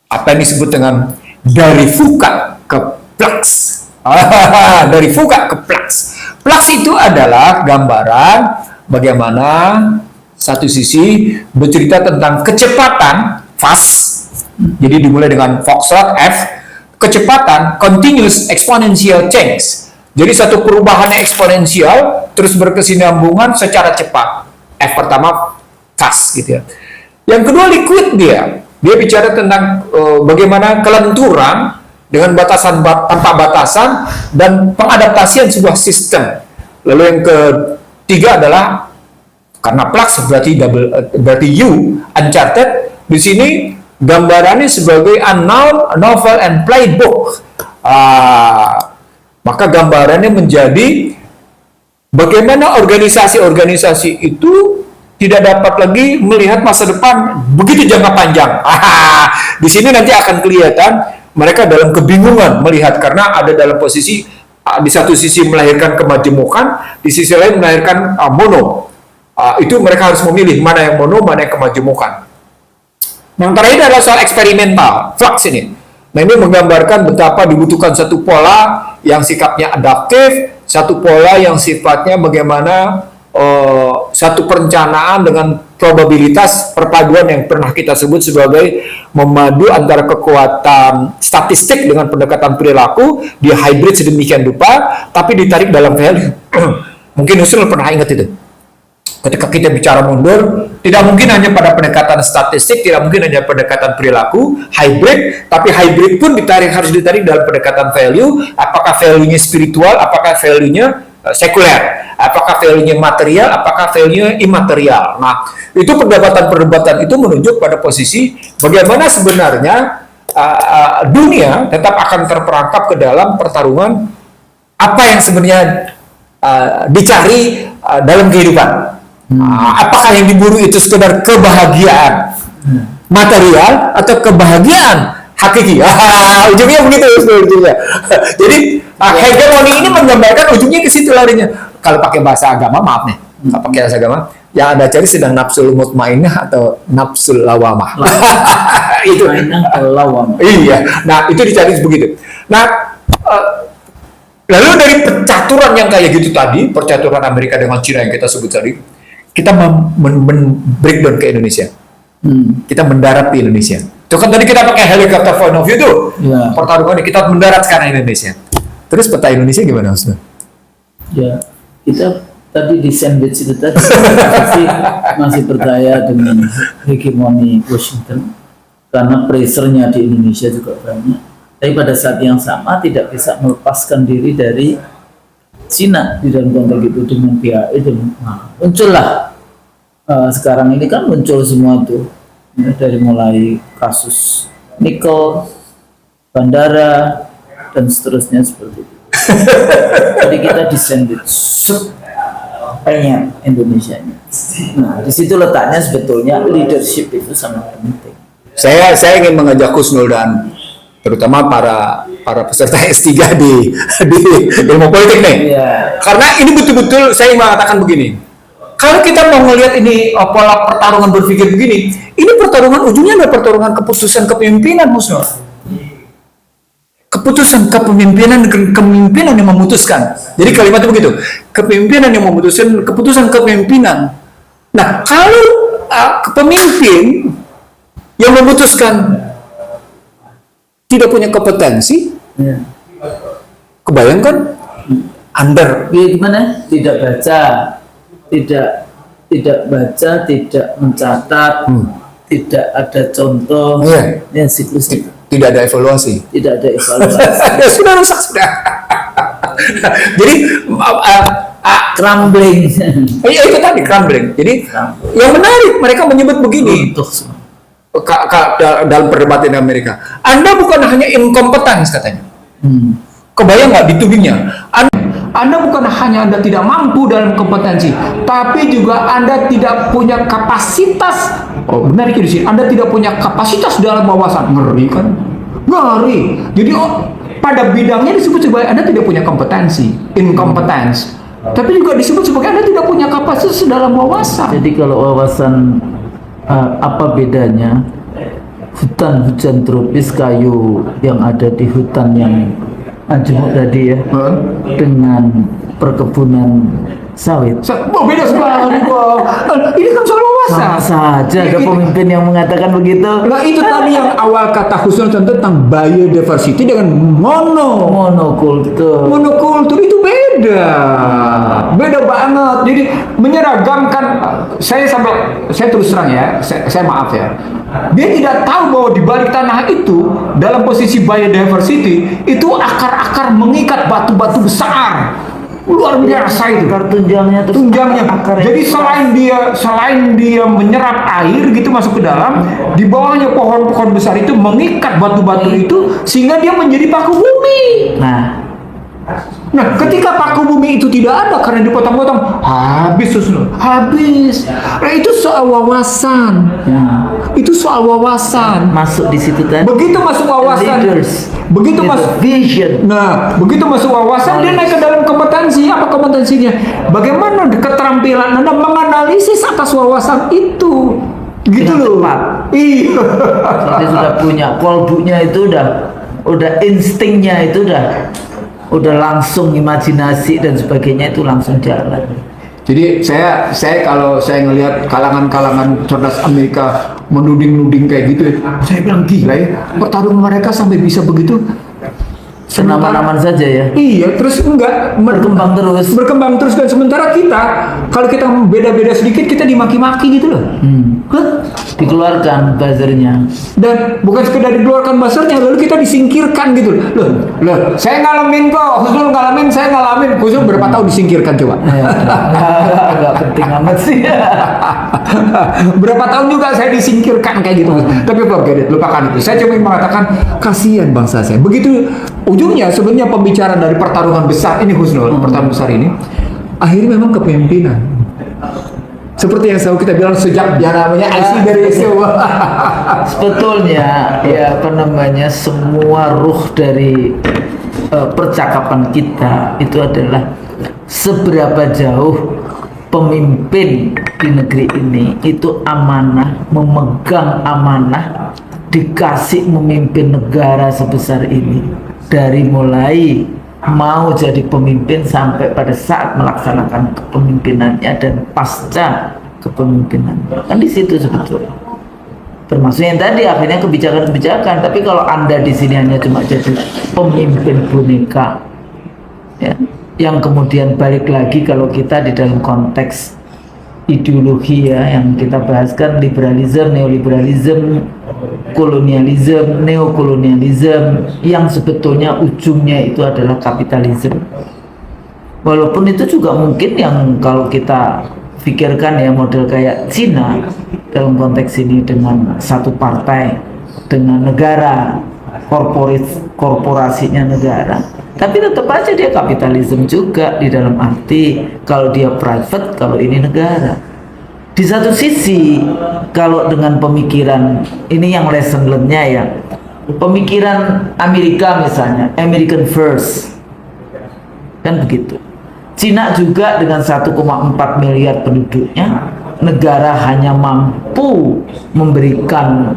Apa yang disebut dengan dari Fuka ke Flux. Dari Fuka ke Flux. Flux itu adalah gambaran bagaimana satu sisi bercerita tentang kecepatan fast, jadi dimulai dengan Foxtrot F, kecepatan continuous exponential change. Jadi satu perubahan eksponensial terus berkesinambungan secara cepat. F pertama fast gitu ya. Yang kedua liquid dia bicara tentang bagaimana kelenturan dengan batasan tanpa batasan dan pengadaptasian sebuah sistem. Lalu yang ketiga adalah karena flux berarti U uncharted. Di sini gambarannya sebagai unknown, novel, and playbook. Maka gambarannya menjadi bagaimana organisasi-organisasi itu tidak dapat lagi melihat masa depan begitu jangka panjang. Di sini nanti akan kelihatan mereka dalam kebingungan melihat, karena ada dalam posisi di satu sisi melahirkan kemajemukan, di sisi lain melahirkan mono. Itu mereka harus memilih mana yang mono, mana yang kemajemukan. Yang terakhir adalah soal eksperimental, flux ini. Nah, ini menggambarkan betapa dibutuhkan satu pola yang sikapnya adaptif, satu pola yang sifatnya bagaimana satu perencanaan dengan probabilitas perpaduan yang pernah kita sebut sebagai memadu antara kekuatan statistik dengan pendekatan perilaku, dia hybrid sedemikian rupa, tapi ditarik dalam value. Mungkin Husnul pernah ingat itu. Ketika kita bicara mundur, tidak mungkin hanya pada pendekatan statistik, tidak mungkin hanya pendekatan perilaku, hybrid, tapi hybrid pun harus ditarik dalam pendekatan value. Apakah value-nya spiritual, apakah value-nya sekuler, apakah value-nya material, apakah value-nya imaterial. Nah, itu perdebatan-perdebatan itu menunjuk pada posisi bagaimana sebenarnya dunia tetap akan terperangkap ke dalam pertarungan apa yang sebenarnya dicari dalam kehidupan. Apakah yang diburu itu sekedar kebahagiaan material atau kebahagiaan hakiki? Ujungnya begitu ujungnya. Jadi hegemoni ini menggambarkan ujungnya ke situ larinya. Kalau pakai bahasa agama, maaf nih, kalau pakai bahasa agama, yang Anda cari sedang nafsul mutmainnah atau nafsul lawamah. Itu lawamah. Iya. Nah, itu dicari begitu. Nah, lalu dari percaturan yang kayak gitu tadi, percaturan Amerika dengan Cina yang kita sebut tadi, kita breakdown ke Indonesia. Kita mendarat di Indonesia. Itu kan tadi kita pakai helikopter point of view tuh. Ya. Pertarungan kita mendarat sekarang di Indonesia. Terus peta Indonesia gimana, Ustaz? Ya, kita tadi di sandwich itu tadi masih percaya dengan hegemoni Washington karena pressure-nya di Indonesia juga banyak. Tapi pada saat yang sama tidak bisa melepaskan diri dari Cina di dalam konteks itu dengan pihak itu. Nah, muncullah sekarang ini kan muncul semua itu ya, dari mulai kasus nikel, bandara dan seterusnya seperti itu. Jadi kita disandwich pengen Indonesianya. Nah, di situ letaknya sebetulnya leadership itu sangat penting. Saya ingin mengajak Husnul dan terutama para peserta S3 di ilmu politik nih. Iya. Karena ini betul-betul saya ingin mengatakan begini. Kalau kita mau melihat ini pola pertarungan berpikir begini, ini pertarungan ujungnya adalah pertarungan keputusan kepemimpinan, Husnul. Keputusan kepemimpinan yang memutuskan. Jadi kalimatnya begitu, kepemimpinan yang memutuskan, keputusan kepemimpinan. Nah, kalau pemimpin yang memutuskan tidak punya kompetensi, Ya. kebayangkan under. Gimana? Tidak baca, tidak baca, tidak mencatat, tidak ada contoh. Iya. Ya, siklus Tidak ada evaluasi. tidak ada evaluasi. Sudah rusak sudah. Jadi Crumbling. ya itu tadi crumbling. Jadi yang menarik mereka menyebut begini Runtuh. dalam perdebatan di Amerika. Anda bukan hanya inkompetens katanya. Kebayang nggak ditudingnya? Anda bukan hanya Anda tidak mampu dalam kompetensi, tapi juga Anda tidak punya kapasitas. Oh, benar di sini. Anda tidak punya kapasitas dalam wawasan. Ngeri kan? Ngeri. Jadi pada bidangnya disebut sebagai Anda tidak punya kompetensi, incompetence. Tapi juga disebut sebagai Anda tidak punya kapasitas dalam wawasan. Jadi kalau wawasan apa bedanya hutan tropis kayu yang ada di hutan yang majemuk tadi ya dengan perkebunan sawit? Beda sekali kok. Ini kan soal wawasan. Sama saja ada pemimpin yang mengatakan begitu. Nah itu tadi yang awal kata Husnul tentang biodiversity dengan monokultur itu beda banget. Jadi menyeragamkan. Saya terus terang ya, saya maaf ya, dia tidak tahu bahwa di balik tanah itu dalam posisi biodiversity itu akar-akar mengikat batu-batu besar luar biasa itu. Tunjangnya. Jadi selain dia menyerap air gitu masuk ke dalam, di bawahnya pohon-pohon besar itu mengikat batu-batu itu sehingga dia menjadi paku bumi. Nah, ketika paku bumi itu tidak ada karena dipotong-potong, habis. Nah, itu soal wawasan. Itu soal wawasan. Masuk di situ tadi. Begitu masuk wawasan, masuk vision. Nah, begitu masuk wawasan dia naik ke dalam kompetensi. Apa kompetensinya? Bagaimana keterampilan Anda menganalisis atas wawasan itu. Gitu loh. Iya. Jadi sudah punya kolbunya itu udah instingnya itu udah langsung imajinasi dan sebagainya itu langsung jalan. Jadi saya kalau saya ngelihat kalangan cerdas Amerika menuding kayak gitu, saya bilang gila ya, pertarungan mereka sampai bisa begitu. Senaman-naman saja ya. Iya, terus enggak berkembang terus dan sementara kita kalau kita beda-beda sedikit kita dimaki-maki gitu loh. Dikeluarkan buzzernya. Dan bukan sekedar dikeluarkan buzzernya, lalu kita disingkirkan gitu loh. Saya ngalamin kok, Husnul ngalamin, saya ngalamin. Husnul berapa tahun disingkirkan coba? Agak penting amat sih. Berapa tahun juga saya disingkirkan kayak gitu. Tapi lupakan itu. Saya cuma ingin mengatakan kasihan bangsa saya. Begitu ujungnya sebenarnya pembicaraan dari pertarungan besar ini Husnul, pertarungan besar ini akhirnya memang kepemimpinan. Seperti yang selalu kita bilang sejak namanya IC dari semua. Sebetulnya ya semua ruh dari percakapan kita itu adalah seberapa jauh pemimpin di negeri ini itu amanah, memegang amanah, dikasih memimpin negara sebesar ini, dari mulai mau jadi pemimpin sampai pada saat melaksanakan kepemimpinannya dan pasca kepemimpinannya. Kan di situ sebetulnya. Termasuk yang tadi akhirnya kebijakan-kebijakan. Tapi kalau Anda di sini hanya cuma jadi pemimpin boneka, ya, yang kemudian balik lagi kalau kita di dalam konteks ideologi ya yang kita bahas kan liberalisme, neoliberalisme, kolonialisme, neokolonialisme yang sebetulnya ujungnya itu adalah kapitalisme. Walaupun itu juga mungkin yang kalau kita pikirkan ya model kayak Cina dalam konteks ini dengan satu partai, dengan negara, korporasinya negara, tapi tetap aja dia kapitalisme juga di dalam arti kalau dia private, kalau ini negara. Di satu sisi kalau dengan pemikiran ini yang lesson learn-nya ya, pemikiran Amerika misalnya, American first, kan begitu. Cina juga dengan 1,4 miliar penduduknya, negara hanya mampu memberikan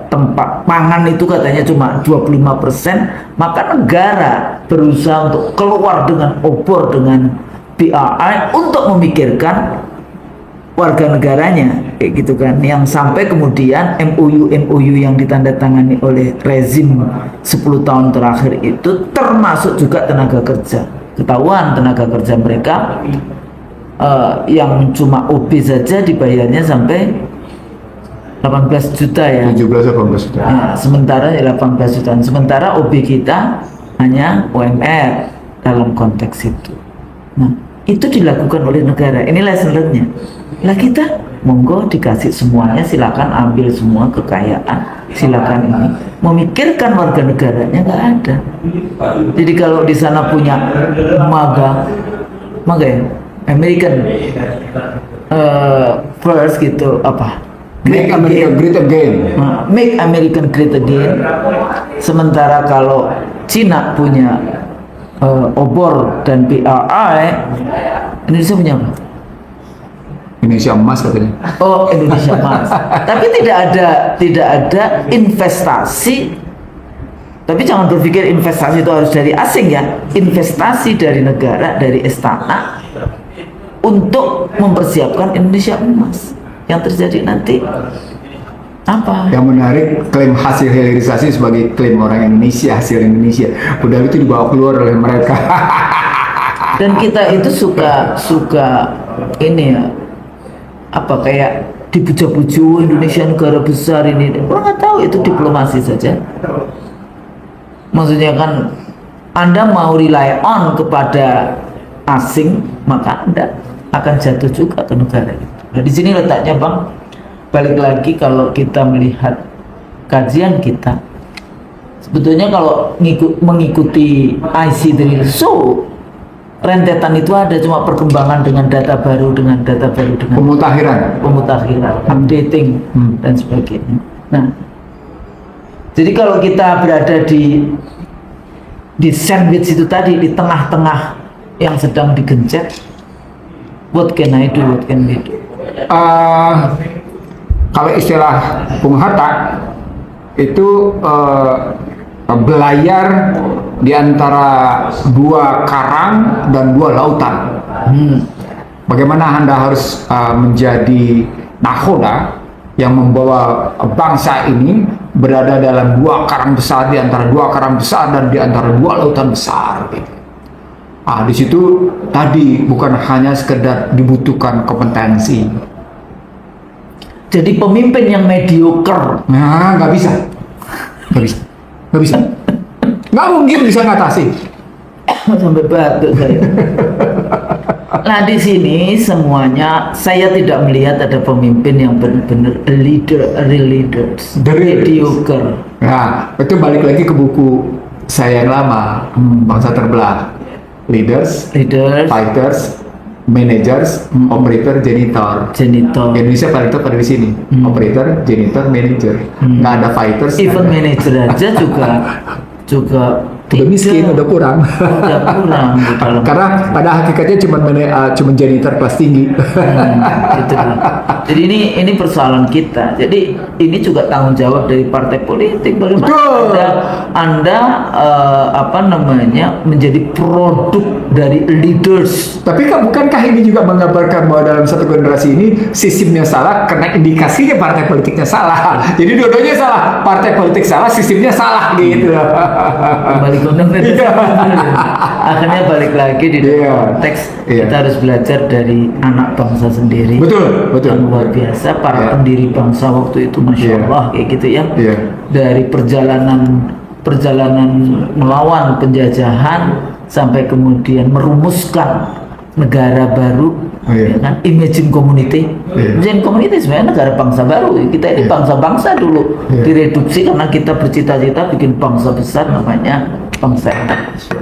tempat pangan itu katanya cuma 25%, maka negara berusaha untuk keluar dengan obor dengan BRI untuk memikirkan warga negaranya, kayak gitu kan, yang sampai kemudian MOU yang ditandatangani oleh rezim 10 tahun terakhir itu termasuk juga tenaga kerja. Ketahuan tenaga kerja mereka yang cuma OB saja dibayarnya sampai 18 juta ya. 17-18 juta. Ya, sementara 18 juta. Sementara OB kita hanya UMR dalam konteks itu. Nah, itu dilakukan oleh negara. Ini lesson learn-nya. Lah kita monggo dikasih semuanya, silakan ambil semua kekayaan, silakan ini. Memikirkan warga negaranya nggak ada. Jadi kalau di sana punya MAGA ya, American first gitu, apa? Make America Great Again. Make American Great Again. Sementara kalau Cina punya obor dan BRI, Indonesia punya apa? Indonesia emas katanya. Oh, Indonesia emas. Tapi tidak ada investasi. Tapi jangan berpikir investasi itu harus dari asing ya. Investasi dari negara, dari istana untuk mempersiapkan Indonesia emas. Yang terjadi nanti apa? Yang menarik, klaim hasil hilirisasi sebagai klaim orang Indonesia, hasil Indonesia. Udah itu dibawa keluar oleh mereka. Dan kita itu suka ini ya, apa kayak dipuja-puja Indonesia negara besar ini. Orang nggak tahu itu diplomasi saja. Maksudnya kan Anda mau rely on kepada asing, maka Anda akan jatuh juga ke negara itu. Nah, di sini letaknya Bang. Balik lagi kalau kita melihat kajian kita, sebetulnya kalau mengikuti IC Drill Show, rentetan itu ada, cuma perkembangan dengan data baru, dengan pemutakhiran, updating dan sebagainya. Nah, jadi kalau kita berada di sandwich itu tadi, di tengah-tengah yang sedang digencet, what can I do, what can we do? Kalau istilah Bung Hatta itu belayar di antara dua karang dan dua lautan. Bagaimana Anda harus menjadi nahoda yang membawa bangsa ini berada dalam dua karang besar, di antara dua karang besar dan di antara dua lautan besar. Di situ tadi bukan hanya sekedar dibutuhkan kompetensi. Jadi pemimpin yang mediocre, nah nggak bisa, nggak mungkin bisa ngatasi. Sampai batuk saya. Nah di sini semuanya saya tidak melihat ada pemimpin yang benar-benar real leaders, mediocre. Nah itu balik lagi ke buku saya yang lama, Bangsa Terbelah. Leaders, fighters, managers, operator, janitor. Indonesia paling top ada di sini. Operator, janitor, manager. Nggak ada fighters. Even manager aja juga udah miskin, udah kurang. Karena pada hakikatnya cuma janitor kelas tinggi. Gitu. Jadi ini persoalan kita. Jadi ini juga tanggung jawab dari partai politik. Bagaimana Anda menjadi produk dari leaders. Tapi bukankah ini juga menggambarkan bahwa dalam satu generasi ini sistemnya salah karena indikasinya partai politiknya salah. Jadi dua-duanya salah. Partai politik salah, sistemnya salah gitu. Akhirnya balik lagi di teks kita harus belajar dari anak bangsa sendiri. Betul. Yang luar biasa para pendiri bangsa waktu itu, masya Allah kayak gitu ya. Dari perjalanan melawan penjajahan sampai kemudian merumuskan negara baru, iya. ya kan? Imagine community, Iya. Imagine community sebenarnya negara bangsa baru. Kita ini bangsa-bangsa dulu Iya. direduksi karena kita bercita-cita bikin bangsa besar namanya bangsa Indonesia.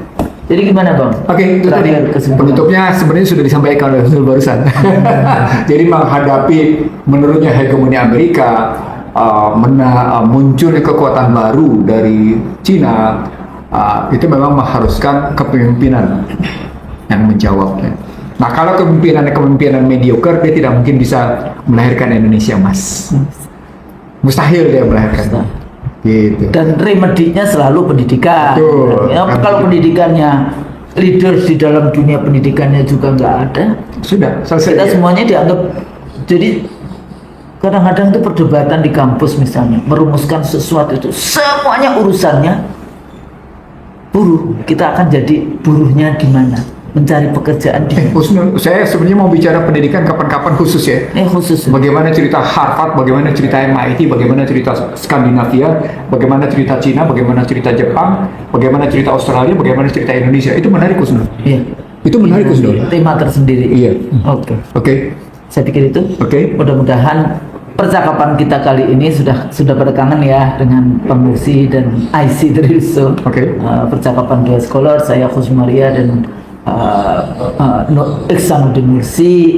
Jadi gimana Bang? Oke, itu tadi Terakhir kesimpulan. penutupnya sebenarnya sudah disampaikan oleh Husnul barusan. Jadi menghadapi menurutnya hegemoni Amerika, munculnya kekuatan baru dari Cina, itu memang mengharuskan kepemimpinan yang menjawabnya. Nah, kalau kepemimpinan mediocre, dia tidak mungkin bisa melahirkan Indonesia emas. Mustahil dia melahirkan. Gitu. Dan remedinya selalu pendidikan. Betul. Ya, kalau pendidikannya leaders di dalam dunia pendidikannya juga nggak ada, Sudah selesai. kita Ya? semuanya dianggap. Jadi kadang-kadang itu perdebatan di kampus misalnya merumuskan sesuatu itu semuanya urusannya buruh. Kita akan jadi buruhnya di mana? Mencari pekerjaan di Husnul, saya sebenarnya mau bicara pendidikan kapan-kapan khusus ya. khusus. Bagaimana cerita Harvard, bagaimana cerita MIT, bagaimana cerita Skandinavia, bagaimana cerita Cina, bagaimana cerita Jepang, bagaimana cerita Australia, bagaimana cerita Indonesia. Itu menarik Husnul. Iya. Itu menarik Husnul. Tema tersendiri. Iya. Oke. Oke. Saya pikir itu. Oke. Mudah-mudahan percakapan kita kali ini sudah pada kangen ya dengan Bang Nursi dan IC Drilso. Oke. Percakapan dua scholar, saya Khus Maria dan Iksanuddin Nursi.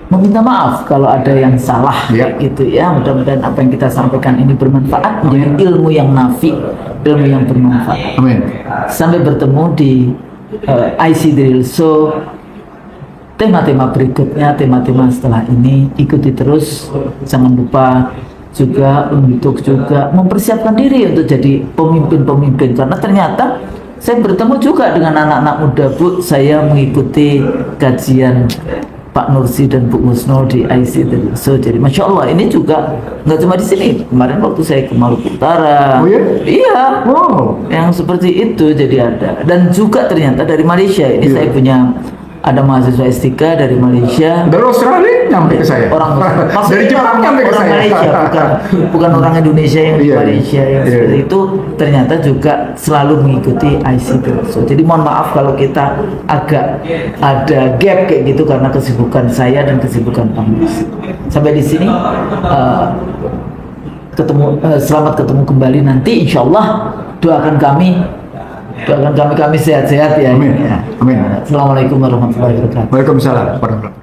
Meminta maaf kalau ada yang salah Ya. gitu ya. Mudah-mudahan apa yang kita sampaikan ini bermanfaat, menjadi ilmu yang nafi, ilmu yang bermanfaat. Amin. Sampai bertemu di IC Drilso. Tema-tema berikutnya, tema-tema setelah ini ikuti terus. Jangan lupa juga untuk mempersiapkan diri untuk jadi pemimpin-pemimpin, karena ternyata saya bertemu juga dengan anak-anak muda, Bu. Saya mengikuti kajian Pak Nursi dan Bu Husnul di IC Drilso. Jadi Masya Allah, ini juga nggak cuma di sini. Kemarin waktu saya ke Maluku Utara, Oh ya? iya, Wow. yang seperti itu jadi ada. Dan juga ternyata dari Malaysia ini Iya. saya punya ada mahasiswa S3 dari Malaysia. Dari Australia nyampe ke saya. Dari Jepang nyampe ke orang saya. Malaysia, bukan orang Indonesia yang di Iya. Malaysia yang Iya. seperti itu, ternyata juga selalu mengikuti IC Drilso. Jadi mohon maaf kalau kita agak ada gap kayak gitu karena kesibukan saya dan kesibukan Pak Nursi. Sampai di sini selamat ketemu kembali nanti, insya Allah. Doakan kami sehat-sehat ya. Amin. Amin. Assalamualaikum warahmatullahi wabarakatuh. Waalaikumsalam warahmatullahi wabarakatuh.